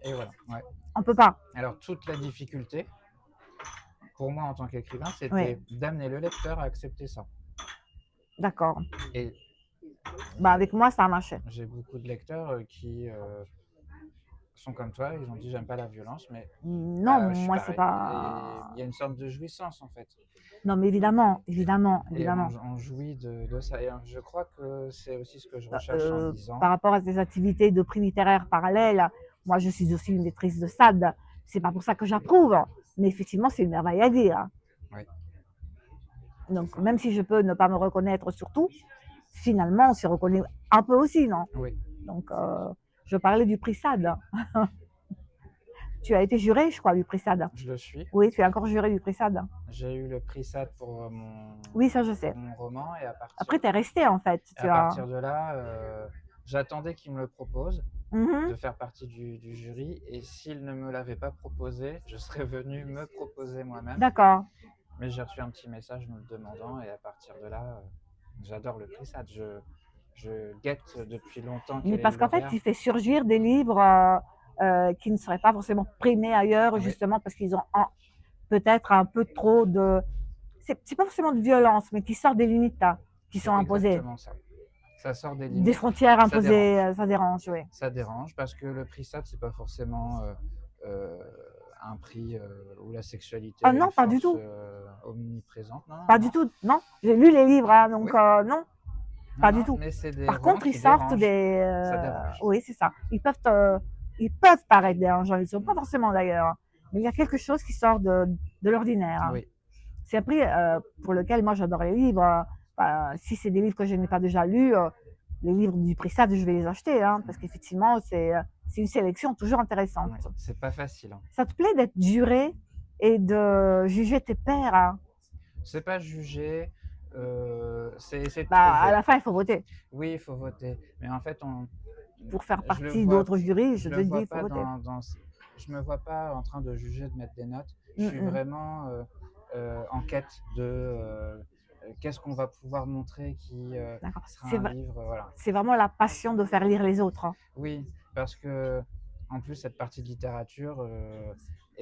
Et voilà. Ouais. On ne peut pas. Alors toute la difficulté, pour moi en tant qu'écrivain, Oui, c'était d'amener le lecteur à accepter ça. d'accord. Et Bah, avec moi, ça a marché. j'ai beaucoup de lecteurs qui sont comme toi, ils ont dit j'aime pas la violence, mais Non, bah, je suis moi, c'est pareil. Et pas. il y a une sorte de jouissance en fait. Non, mais évidemment, évidemment, Et évidemment. on jouit de ça. Et je crois que c'est aussi ce que je recherche en lisant. Par rapport à ces activités de prix littéraire parallèles, moi, je suis aussi une lectrice de Sade. C'est pas pour ça que j'approuve, mais effectivement, c'est une merveille à dire. Oui, Donc, même si je peux ne pas me reconnaître sur tout, finalement, on s'y reconnaît un peu aussi, non? oui. Donc, je parlais du prix Sade. Tu as été juré, je crois, du prix Sade. Je le suis. Oui, tu es encore juré du prix Sade. J'ai eu le prix SAD pour Oui, ça, je sais. mon roman et Après, tu es resté, en fait. à partir de là, j'attendais qu'il me le propose, de faire partie du jury. Et s'il ne me l'avait pas proposé, je serais venu me proposer moi-même. D'accord. Mais j'ai reçu un petit message me le demandant et à partir de là, j'adore le prix SAD. Je guette depuis longtemps Mais quel est parce le qu'en fait, lauréat. il fait surgir des livres qui ne seraient pas forcément primés ailleurs, Oui, justement parce qu'ils ont peut-être un peu trop de. C'est pas forcément de violence, mais qui sort des limites hein, qui sont c'est imposées. exactement ça. Ça sort des Des limites, frontières ça imposées, dérange. ça dérange, oui. Ça dérange parce que le prix SAD, c'est pas forcément euh, un prix où la sexualité Ah a une non, pas du force tout. omniprésente. Non, Pas non, du non. tout. Non, j'ai lu les livres, hein, donc Oui, non, non, pas du non, tout. mais c'est des Par romans contre, ils qui sortent dérangent. des. Ça dérange. Oui, c'est ça. Ils peuvent paraître dérangeants, ils ne sont pas Mm. forcément d'ailleurs. Mais il y a quelque chose qui sort de l'ordinaire. Oui, C'est un prix pour lequel moi j'adore les livres. Si c'est des livres que je n'ai pas déjà lus, les livres du prix Sade, je vais les acheter, hein, parce qu'effectivement, c'est une sélection toujours intéressante. ouais. C'est pas facile. Hein. Ça te plaît d'être juré et de juger tes pairs hein? C'est pas jugé, c'est de Bah, à trouver. la fin, il faut voter. Oui, il faut voter. Mais en fait, Pour faire je le partie vois, d'autres jurys, je je le te dis, vois il faut pas voter. je me vois pas en train de juger, de mettre des notes. Je Mm suis -mm. vraiment en quête de qu'est-ce qu'on va pouvoir montrer qui sera un livre, voilà. C'est vraiment la passion de faire lire les autres. Hein. Oui, parce que en plus cette partie de littérature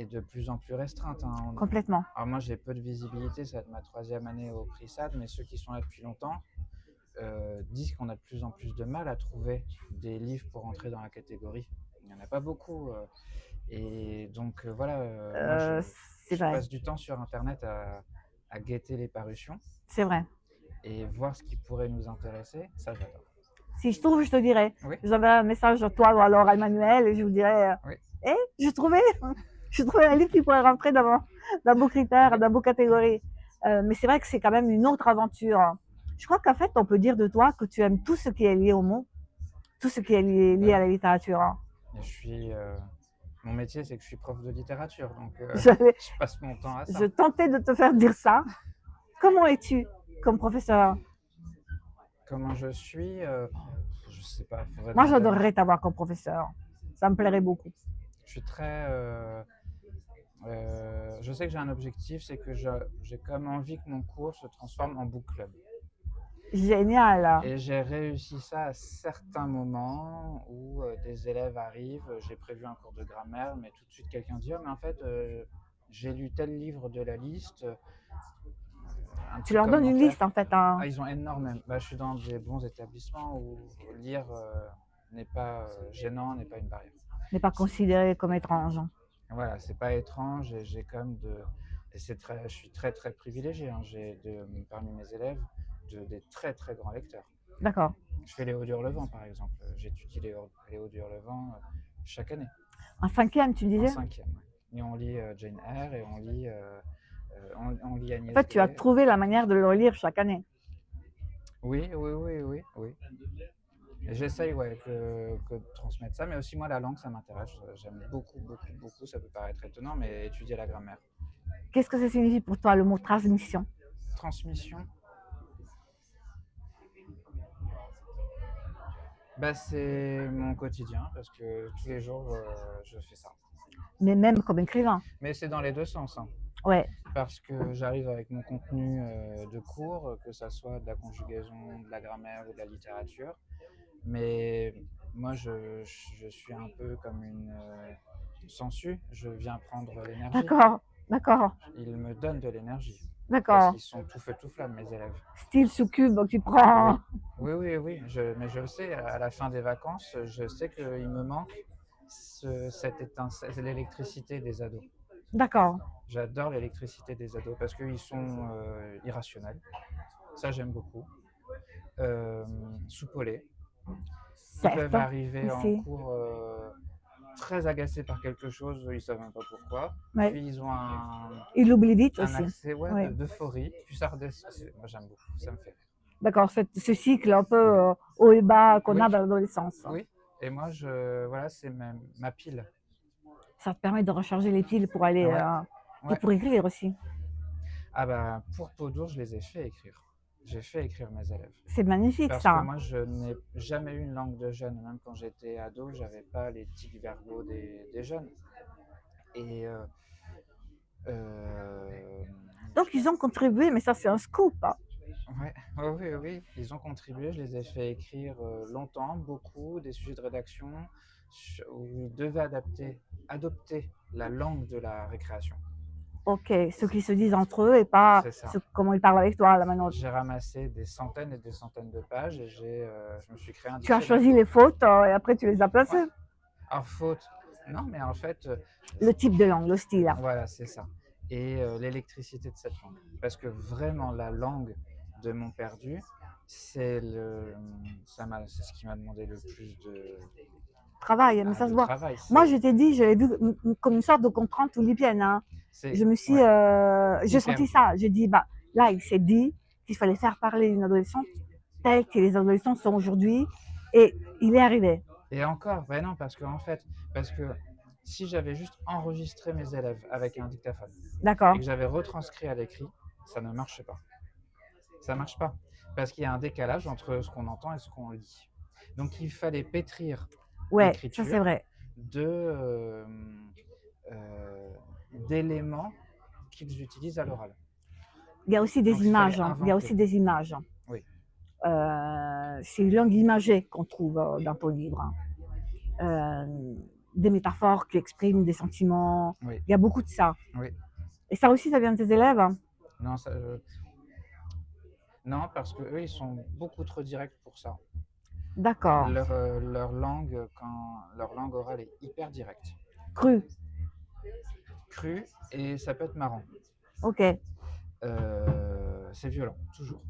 est de plus en plus restreinte. Hein. Complètement. Alors moi j'ai peu de visibilité, ça va être ma 3e année au Prix SAD, mais ceux qui sont là depuis longtemps disent qu'on a de plus en plus de mal à trouver des livres pour entrer dans la catégorie. Il n'y en a pas beaucoup. Et donc voilà, moi C'est je vrai. passe du temps sur Internet à guetter les parutions C'est vrai. et voir ce qui pourrait nous intéresser. Ça, j'adore. Si je trouve, je te dirai. Oui, Je vous enverrai un message à toi ou alors à Emmanuel et je vous dirai oui, j'ai trouvé, j'ai trouvé un livre qui pourrait rentrer dans vos critères, oui. dans vos catégories. Mais c'est vrai que c'est quand même une autre aventure. Je crois qu'en fait, on peut dire de toi que tu aimes tout ce qui est lié au mot, tout ce qui est lié à Oui. la littérature. Hein. Et mon métier, c'est que je suis prof de littérature, donc Je passe mon temps à ça. je tentais de te faire dire ça. Comment es-tu comme professeur? Comment je suis je sais pas. Moi, j'adorerais t'avoir comme professeur. Ça me plairait beaucoup. Je suis très Je sais que j'ai un objectif, c'est que j'ai comme envie que mon cours se transforme en book club. Génial. Et j'ai réussi ça à certains moments où des élèves arrivent, j'ai prévu un cours de grammaire, mais tout de suite quelqu'un dit: «Ah, mais en fait, j'ai lu tel livre de la liste», un Tu petit leur donnes une commentaire. liste, en fait, Ah, ils ont énormément. Bah, je suis dans des bons établissements où lire n'est pas gênant, n'est pas une barrière. n'est pas considéré comme étrange. Voilà, c'est pas étrange et j'ai quand même et je suis très très privilégié, hein. Parmi mes élèves des très très grands lecteurs. D'accord. Je fais Léo Durlevent par exemple. J'étudie Léo Durlevent chaque année, En cinquième, tu en disais? cinquième. Ouais. Et on lit Jane Eyre et on lit En Agnès fait, tu as Gray. trouvé la manière de le lire chaque année. Oui, oui, oui, oui, oui. Et j'essaye ouais, que de transmettre ça, mais aussi moi la langue ça m'intéresse. J'aime beaucoup, beaucoup, beaucoup. Ça peut paraître étonnant, mais étudier la grammaire. Qu'est-ce que ça signifie pour toi, le mot transmission? Transmission, bah, c'est mon quotidien parce que tous les jours je fais ça. Mais même comme écrivain. Mais c'est dans les deux sens, hein. Ouais, Parce que j'arrive avec mon contenu de cours, que ça soit de la conjugaison, de la grammaire ou de la littérature. Mais moi, je suis un peu comme une sangsue. Je viens prendre l'énergie. d'accord, d'accord, Ils me donnent de l'énergie. Parce d'accord. qu'ils sont tout feu tout flamme, mes élèves. Style succube, donc tu Oui, prends. oui, oui, oui. Mais je le sais, à la fin des vacances, je sais qu'il me manque cette étincelle, l'électricité des ados. D'accord, J'adore l'électricité des ados parce qu'ils sont irrationnels. Ça, j'aime beaucoup. Soupolés. Ils peuvent certes, arriver en aussi. cours très agacés par quelque chose, ils ne savent même pas pourquoi. Ouais. Puis ils ont Il l'oublie vite un aussi. accès ouais, Oui, d'euphorie, puis ça redescend. Moi, j'aime beaucoup, ça me fait rire. d'accord, ce cycle un peu haut et bas qu'on a Oui, dans l'adolescence. oui. Et moi, voilà, c'est ma pile. Ça te permet de recharger les piles pour aller Ouais, et ouais. pour écrire aussi. Ah bah, pour Peau d'ours, je les ai fait écrire. J'ai fait écrire mes élèves. C'est magnifique Parce que ça. moi, je n'ai jamais eu une langue de jeune. Même quand j'étais ado, j'avais pas les tics verbaux des jeunes. Et euh, Donc ils ont contribué, mais ça c'est un scoop. ouais, ouais, oui, oui, ils ont contribué. Je les ai fait écrire longtemps, beaucoup, des sujets de rédaction où ils devaient adopter la langue de la récréation. Ok, ceux qui se disent entre eux et pas C'est ça. comment ils parlent avec toi là maintenant. J'ai ramassé des centaines et des centaines de pages et je me suis créé un Tu as dictionnaire. choisi les fautes et après tu les as Ouais. placées. Alors, faute. Non, mais en fait, Le type de langue, le style. voilà, c'est ça. Et l'électricité de cette langue. Parce que vraiment, la langue de mon perdu, c'est c'est ce qui m'a demandé le plus Travail, mais ça se de voit. travail. Moi, je t'ai dit, je l'ai vu comme une sorte de contrainte oulipienne. Hein. C'est Je me suis, ouais, j'ai hyper senti dur. ça. J'ai dit, bah, là, il s'est dit qu'il fallait faire parler une adolescente telle que les adolescents sont aujourd'hui, et il est arrivé. Et encore, ben non, parce que si j'avais juste enregistré mes élèves avec un dictaphone et D'accord. que j'avais retranscrit à l'écrit, ça ne marche pas. Ça ne marche pas. Parce qu'il y a un décalage entre ce qu'on entend et ce qu'on lit. Donc il fallait pétrir Ouais, ça c'est l'écriture vrai. de euh, d'éléments qu'ils utilisent à l'oral. Il y a aussi des Donc il fallait images. Hein. Il y a inventer. aussi des images. Oui, C'est une langue imagée qu'on trouve dans ton livre. Hein. Des métaphores qui expriment des sentiments. oui, Il y a beaucoup de ça. oui. Et ça aussi, ça vient de tes élèves. Hein. Non, non, parce que eux, ils sont beaucoup trop directs pour ça. D'accord. Leur langue orale est hyper directe, Cru. crue, et ça peut être marrant. Ok. C'est violent, toujours.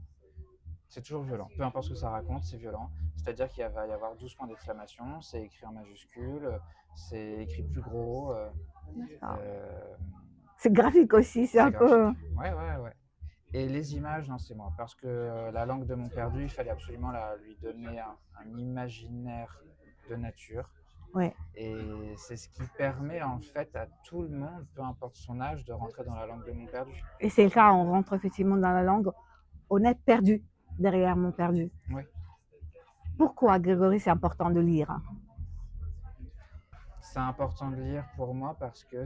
C'est toujours violent. Peu importe ce que ça raconte, c'est violent. C'est-à-dire qu'il va y avoir 12 points d'exclamation, c'est écrit en majuscule, c'est écrit plus gros. Euh, C'est graphique aussi, c'est un c'est graphique. peu. Ouais, ouais, ouais. Et les images, non, c'est moi. Parce que la langue de mon perdu, il fallait absolument lui donner un imaginaire de nature. Ouais. Et c'est ce qui permet en fait à tout le monde, peu importe son âge, de rentrer dans la langue de mon perdu. Et c'est le cas, on rentre effectivement dans la langue. On est perdu derrière mon perdu. Oui. Pourquoi, Grégory, c'est important de lire? C'est important de lire pour moi parce que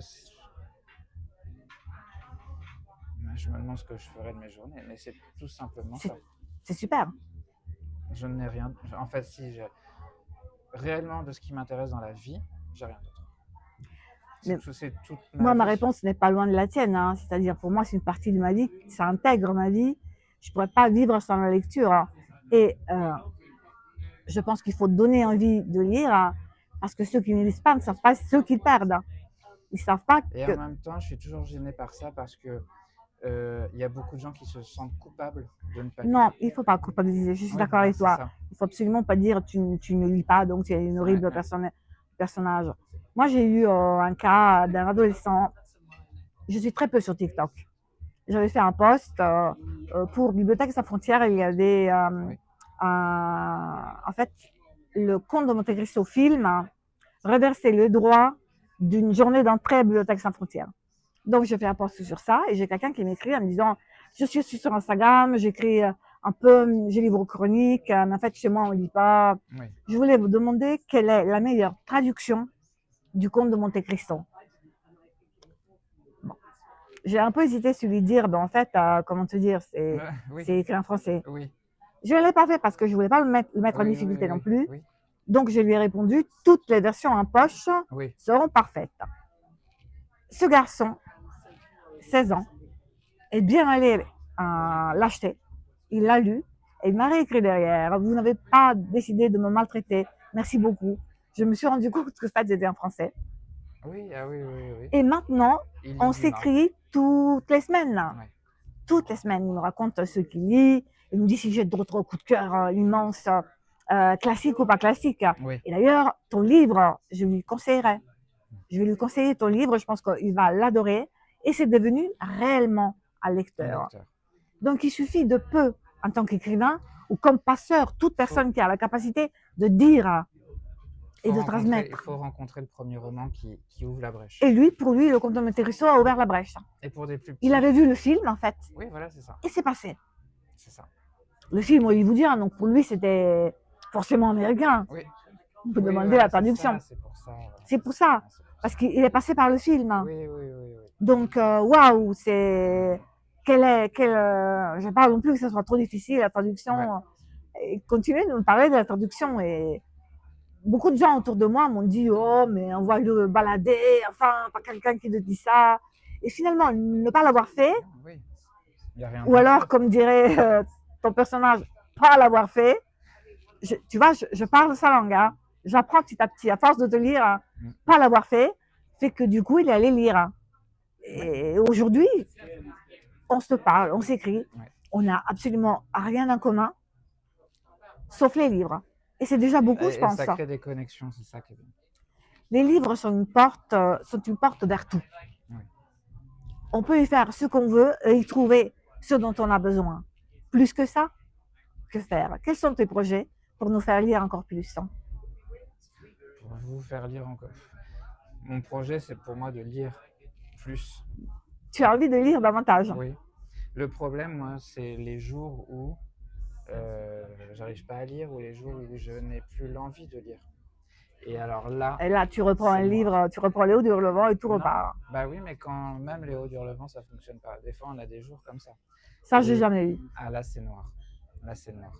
Je me demande ce que je ferais de mes journées, mais c'est tout simplement ça. C'est super. Je n'ai rien. En fait, si j'ai réellement de ce qui m'intéresse dans la vie, j'ai rien d'autre. C'est toute Moi, ma vie. réponse n'est pas loin de la tienne, hein. C'est-à-dire, pour moi, c'est une partie de ma vie, ça intègre ma vie. Je ne pourrais pas vivre sans la lecture, hein. Et je pense qu'il faut donner envie de lire, hein, parce que ceux qui ne lisent pas ne savent pas ceux qui perdent. Ils ne savent pas Et que... en même temps, je suis toujours gêné par ça parce que y a beaucoup de gens qui se sentent coupables de ne pas lire. Non, il ne faut pas culpabiliser, je suis d'accord avec toi. Il ne faut absolument pas dire tu ne lis pas, donc tu es une horrible personnage. Moi, j'ai eu un cas d'un adolescent. Je suis très peu sur TikTok. J'avais fait un post pour Bibliothèque sans frontières. Il y avait en fait le Comte de Monte Cristo film reversait le droit d'une journée d'entrée à Bibliothèque sans frontières. Donc, je fais un post sur ça et j'ai quelqu'un qui m'écrit en me disant je suis sur Instagram, j'écris un peu, j'ai livre chronique, mais en fait, chez moi, on ne lit pas. Oui. Je voulais vous demander quelle est la meilleure traduction du Comte de Monte Cristo. Bon. J'ai un peu hésité sur lui dire, ben, en fait, comment te dire, c'est écrit en français. Oui. Je ne l'ai pas fait parce que je ne voulais pas le mettre en difficulté non plus. Donc, je lui ai répondu toutes les versions en poche seront parfaites. Ce garçon, 16 ans, est bien allé l'acheter. Il l'a lu et il m'a réécrit derrière. Vous n'avez pas décidé de me maltraiter. Merci beaucoup. Je me suis rendu compte que ça c'était en français. Oui. Et maintenant, on s'écrit toutes les semaines. Ouais. Toutes les semaines, il me raconte ce qu'il lit. Il me dit si j'ai d'autres coups de cœur immenses, classiques ou pas classiques. Oui. Et d'ailleurs, ton livre, je lui conseillerais. Je vais lui conseiller ton livre. Je pense qu'il va l'adorer. Et c'est devenu réellement un lecteur. Donc, il suffit de peu, en tant qu'écrivain, ou comme passeur, toute personne qui a la capacité de dire et de transmettre. Il faut rencontrer le premier roman qui ouvre la brèche. Et lui, pour lui, le Comte de Monte Cristo a ouvert la brèche. Et pour des plus petits. Il avait vu le film, en fait. Oui, voilà, c'est ça. Et c'est passé. C'est ça. Le film hollywoodien, donc pour lui, c'était forcément américain. Oui. On peut demander la traduction. C'est pour ça. Parce qu'il est passé par le film. Oui. Donc, waouh, c'est... je ne parle non plus que ce soit trop difficile, la traduction. Ouais. Et continuez de me parler de la traduction. Et beaucoup de gens autour de moi m'ont dit oh, mais on va le balader, enfin, pas quelqu'un qui te dit ça. Et finalement, ne pas l'avoir fait, y a rien ou alors, comme dirait ton personnage, pas l'avoir fait. Tu vois, je parle sa langue. Hein. J'apprends petit à petit, à force de te lire, pas l'avoir fait que du coup, il est allé lire. Et aujourd'hui, on se parle, on s'écrit, on n'a absolument rien en commun, sauf les livres. Et c'est déjà beaucoup, je pense. Ça crée des connexions, c'est ça qui est bien. Les livres sont une porte vers tout. Oui. On peut y faire ce qu'on veut et y trouver ce dont on a besoin. Plus que ça, que faire? Quels sont tes projets pour nous faire lire encore plus? Pour vous faire lire encore. Mon projet, c'est pour moi de lire plus. Tu as envie de lire davantage? Oui. Le problème, moi, c'est les jours où j'arrive pas à lire ou les jours où je n'ai plus l'envie de lire. Et alors là... Et là, tu reprends un livre, tu reprends Les Hauts du Hurlevent et tout repart. Bah oui, mais quand même Les Hauts du Hurlevent, ça fonctionne pas. Des fois, on a des jours comme ça. Ça, j'ai jamais eu. Ah, là, c'est noir. Là, c'est noir.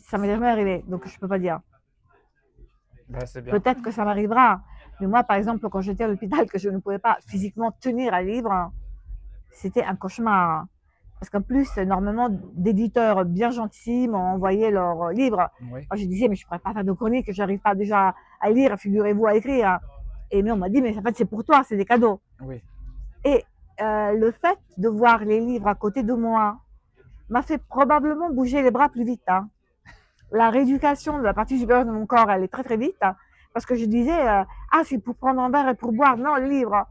Ça m'est jamais arrivé, donc je peux pas dire. Bah, c'est bien. Peut-être que ça m'arrivera. Mais moi, par exemple, quand j'étais à l'hôpital, que je ne pouvais pas physiquement tenir un livre, c'était un cauchemar. Parce qu'en plus, énormément d'éditeurs bien gentils m'ont envoyé leurs livres. Oui. Moi, je disais, mais je ne pourrais pas faire de chronique, je n'arrive pas déjà à lire, figurez-vous, à écrire. Et mais on m'a dit, mais en fait, c'est pour toi, c'est des cadeaux. Oui. Et le fait de voir les livres à côté de moi m'a fait probablement bouger les bras plus vite. Hein. La rééducation de la partie supérieure de mon corps, elle est très très vite. Hein, parce que je disais, c'est pour prendre un verre et pour boire. Non, le livre.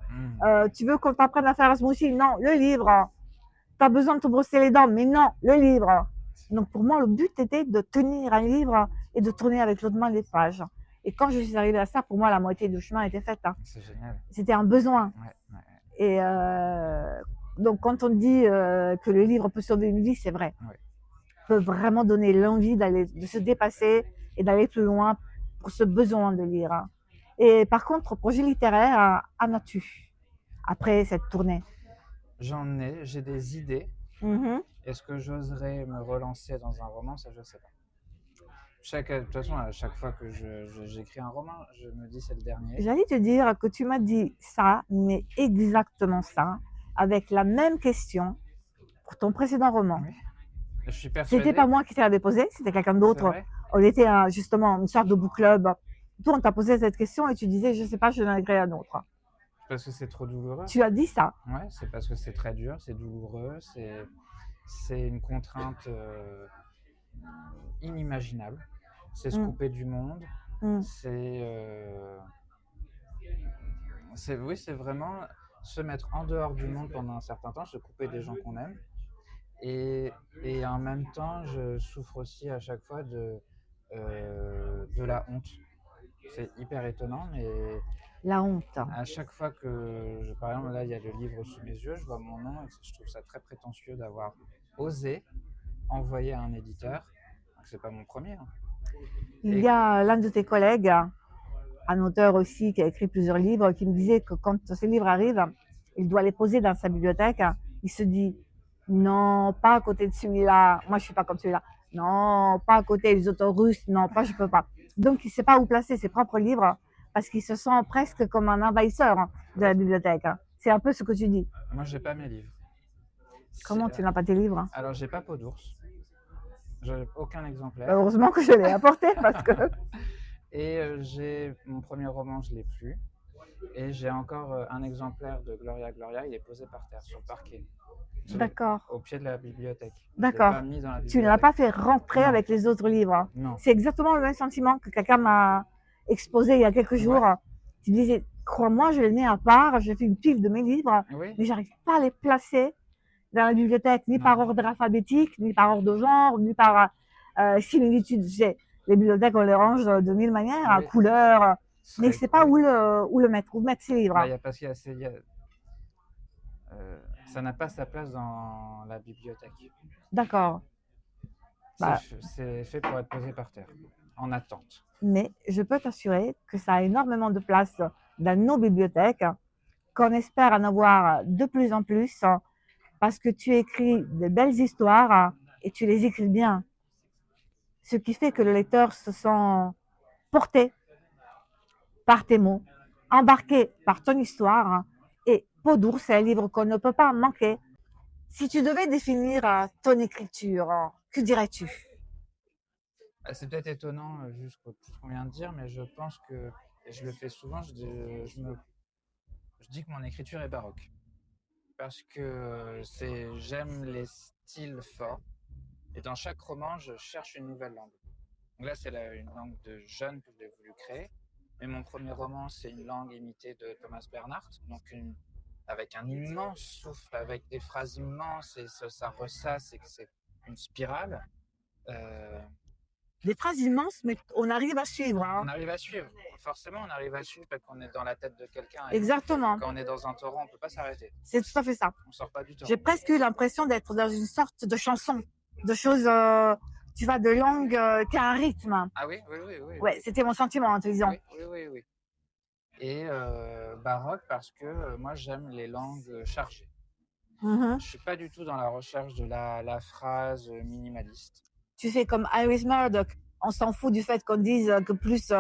Tu veux qu'on t'apprenne à faire un smoothie? Non, le livre. Tu as besoin de te brosser les dents? Mais non, le livre. Donc pour moi, le but était de tenir un livre et de tourner avec l'autre main les pages. Et quand je suis arrivée à ça, pour moi, la moitié du chemin était faite. Hein. C'est génial. C'était un besoin. Ouais. Et donc quand on dit que le livre peut sauver une vie, c'est vrai. Ouais. Peut vraiment donner l'envie de se dépasser et d'aller plus loin pour ce besoin de lire. Hein. Et par contre, projet littéraire, en as-tu après cette tournée? j'ai des idées. Mhm. Est-ce que j'oserais me relancer dans un roman? Ça, je sais pas. De toute façon, à chaque fois que j'écris un roman, je me dis c'est le dernier. J'allais te dire que tu m'as dit ça, mais exactement ça, avec la même question pour ton précédent roman. Oui. Je suis C'était pas persuadé. moi qui te l'avais posé, c'était quelqu'un C'est d'autre. vrai. On était justement une sorte de book club. Toi, on t'a posé cette question et tu disais, je sais pas, je n'en ai un autre. Parce que c'est trop douloureux. Tu as dit ça. Ouais, c'est parce que c'est très dur, c'est douloureux, c'est une contrainte inimaginable. C'est se Mm, couper du monde. mm. Oui, c'est vraiment se mettre en dehors du monde pendant un certain temps, se couper des gens qu'on aime. Et, et en même temps, je souffre aussi à chaque fois de la honte. C'est hyper étonnant, mais La honte. à chaque fois par exemple, là, il y a le livre sous mes yeux, je vois mon nom et je trouve ça très prétentieux d'avoir osé envoyer à un éditeur. C'est pas mon premier. Hein. Il Et y a l'un de tes collègues, un auteur aussi qui a écrit plusieurs livres, qui me disait que quand ces livres arrivent, il doit les poser dans sa bibliothèque. Il se dit, non, pas à côté de celui-là. Moi, je suis pas comme celui-là. Non, pas à côté des auteurs russes. Non, pas, je peux pas. Donc, il sait pas où placer ses propres livres parce qu'il se sent presque comme un envahisseur de la bibliothèque. C'est un peu ce que tu dis. moi, j'ai pas mes livres. Comment tu n'as pas tes livres? Alors, j'ai pas Peau d'ours. J'ai aucun exemplaire. Heureusement que je l'ai apporté parce que Et j'ai mon premier roman, je l'ai plus. Et j'ai encore un exemplaire de Gloria Gloria, il est posé par terre sur le parquet. d'accord, Au pied de la bibliothèque. Je l'ai d'accord. pas mis dans la Tu ne l'as bibliothèque. pas fait rentrer Non. avec les autres livres. Non. C'est exactement le même sentiment que quelqu'un m'a exposé il y a quelques jours. Ouais. Tu disais, crois-moi, je l'ai mis à part, j'ai fait une pile de mes livres, Oui. mais j'arrive pas à les placer dans la bibliothèque, ni Non. par ordre alphabétique, ni par ordre de genre, ni par similitude. Les bibliothèques, on les range de mille manières, Oui. couleurs, mais Serait- je sais pas oui. où le mettre, où mettre ces livres. Bah, parce qu'il y a ça n'a pas sa place dans la bibliothèque. D'accord. Bah, C'est fait pour être posé par terre, en attente. mais je peux t'assurer que ça a énormément de place dans nos bibliothèques, qu'on espère en avoir de plus en plus, parce que tu écris de belles histoires et tu les écris bien. Ce qui fait que le lecteur se sent porté par tes mots, embarqué par ton histoire. Et Peau d'ours, c'est un livre qu'on ne peut pas manquer. Si tu devais définir ton écriture, que dirais-tu? C'est peut-être étonnant vu ce qu'on vient de dire, mais je pense que, et je le fais souvent, je dis que mon écriture est baroque. Parce que j'aime les styles forts. Et dans chaque roman, je cherche une nouvelle langue. Donc là, c'est une langue de jeune que j'ai voulu créer. Mais mon premier roman, c'est une langue imitée de Thomas Bernhardt, donc avec un immense souffle, avec des phrases immenses, et ça ressasse, et que c'est une spirale. Des phrases immenses, mais on arrive à suivre. On arrive à suivre. Forcément, on arrive à suivre parce qu'on est dans la tête de quelqu'un. Exactement. Quand on est dans un torrent, on ne peut pas s'arrêter. C'est tout à fait ça. On sort pas du torrent. J'ai presque eu l'impression d'être dans une sorte de chanson, de choses, tu vois, de langue qui a un rythme. Ah oui, oui, oui, oui. Ouais, c'était mon sentiment en te disant. Oui, oui, oui, oui. Et baroque parce que moi j'aime les langues chargées. Je suis pas du tout dans la recherche de la phrase minimaliste. Tu fais comme Iris Murdoch. On s'en fout du fait qu'on dise que plus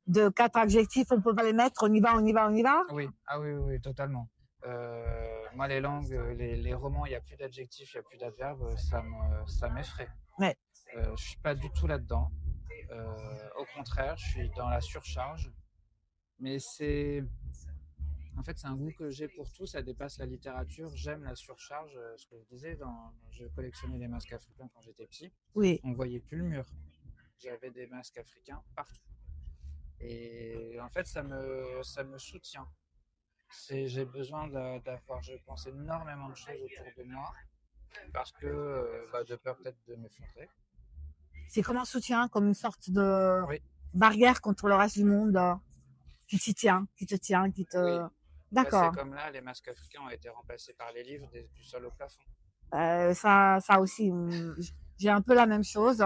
de 4 adjectifs, on peut pas les mettre. On y va, on y va, on y va. Oui, ah oui, oui, oui, totalement. Moi, les langues, les romans, il n'y a plus d'adjectifs, il n'y a plus d'adverbes, ça m'effraie. Ouais. Je suis pas du tout là-dedans. Au contraire, je suis dans la surcharge. Mais en fait, c'est un goût que j'ai pour tout, ça dépasse la littérature. J'aime la surcharge. Ce que je disais, je collectionnais les masques africains quand j'étais petit. Oui. On voyait plus le mur. J'avais des masques africains partout. Et en fait, ça me soutient. J'ai besoin d'avoir, je pense, énormément de choses autour de moi parce que de peur peut-être de m'effondrer. C'est comme un soutien, comme une sorte de Oui. barrière contre le reste du monde qui t'y tient, qui te tient, qui te... Oui. D'accord. C'est comme là, les masques africains ont été remplacés par les livres du sol au plafond. Ça aussi, j'ai un peu la même chose.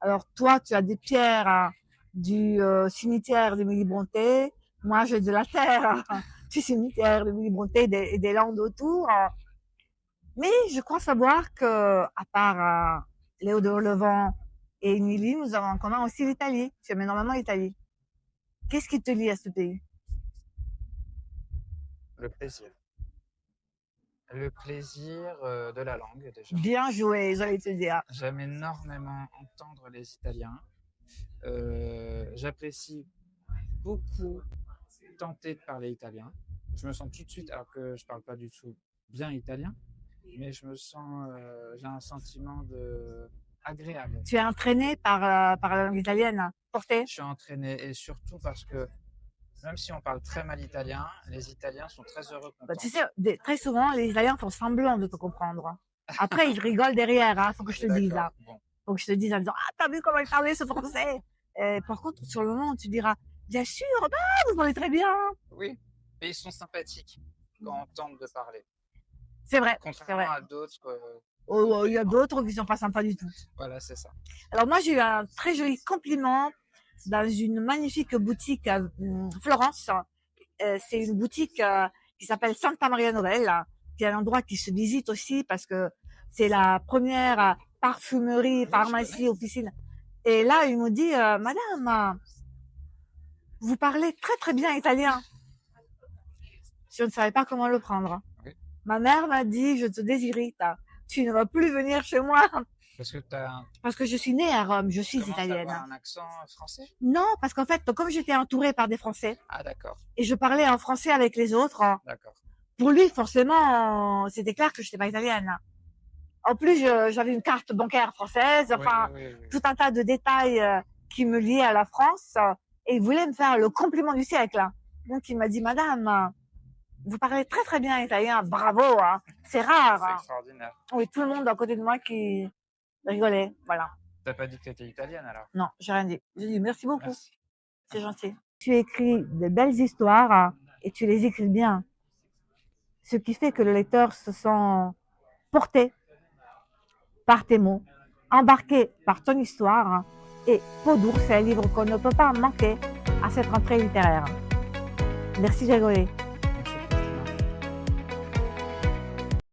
Alors toi, tu as des pierres du cimetière d'Émilie Brontë. Moi, j'ai de la terre du cimetière d'Émilie Brontë et des landes autour. Mais je crois savoir que, à part Léo de Levant et Émilie, nous avons en commun aussi l'Italie. Tu aimes énormément l'Italie. Qu'est-ce qui te lie à ce pays? Le plaisir. Le plaisir de la langue déjà. Bien joué, j'allais te dire. J'aime énormément entendre les Italiens. J'apprécie beaucoup tenter de parler italien. Je me sens tout de suite, alors que je parle pas du tout bien italien, mais je me sens, j'ai un sentiment de agréable. Tu es entraîné par la langue italienne, portée? Je suis entraîné et surtout parce que même si on parle très mal italien, les Italiens sont très heureux qu'on Bah, tu tente. sais, très souvent, les Italiens font semblant de te comprendre. Après, ils rigolent derrière, hein, faut que je te dise. D'accord, bon. Faut que je te dise en disant, ah, t'as vu comment il parlait ce français? Par contre, sur le moment, tu diras, bien sûr, bah, vous parlez très bien. Oui, mais ils sont sympathiques quand on tente de parler. C'est vrai, c'est vrai. Contrairement à d'autres. Oh, il y a d'autres qui sont pas sympas du tout. Voilà, c'est ça. Alors moi, j'ai eu un très joli compliment dans une magnifique boutique à Florence. C'est une boutique qui s'appelle Santa Maria Novella, qui est un endroit qui se visite aussi parce que c'est la première parfumerie, Oui, pharmacie, officine. Et là, il me dit, Madame, vous parlez très très bien italien. Je ne savais pas comment le prendre. Oui. Ma mère m'a dit, je te désirite. Tu ne vas plus venir chez moi. Parce que je suis née à Rome, je suis italienne. Tu as un accent français? Non, parce qu'en fait, comme j'étais entourée par des Français, Ah, d'accord. et je parlais en français avec les autres, D'accord. pour lui, forcément, c'était clair que je n'étais pas italienne. En plus, j'avais une carte bancaire française, enfin, Oui. tout un tas de détails qui me liaient à la France, et il voulait me faire le compliment du siècle. Donc, il m'a dit, Madame, vous parlez très très bien italien, bravo, hein. C'est rare. C'est extraordinaire. Oui, tout le monde à côté de moi qui rigolait, voilà. T'as pas dit que t'étais italienne alors? Non, j'ai rien dit. J'ai dit merci beaucoup. Merci. C'est gentil. Tu écris de belles histoires et tu les écris bien. Ce qui fait que le lecteur se sent porté par tes mots, embarqué par ton histoire. Et Peau d'ours, c'est un livre qu'on ne peut pas manquer à cette rentrée littéraire. Merci Grégory.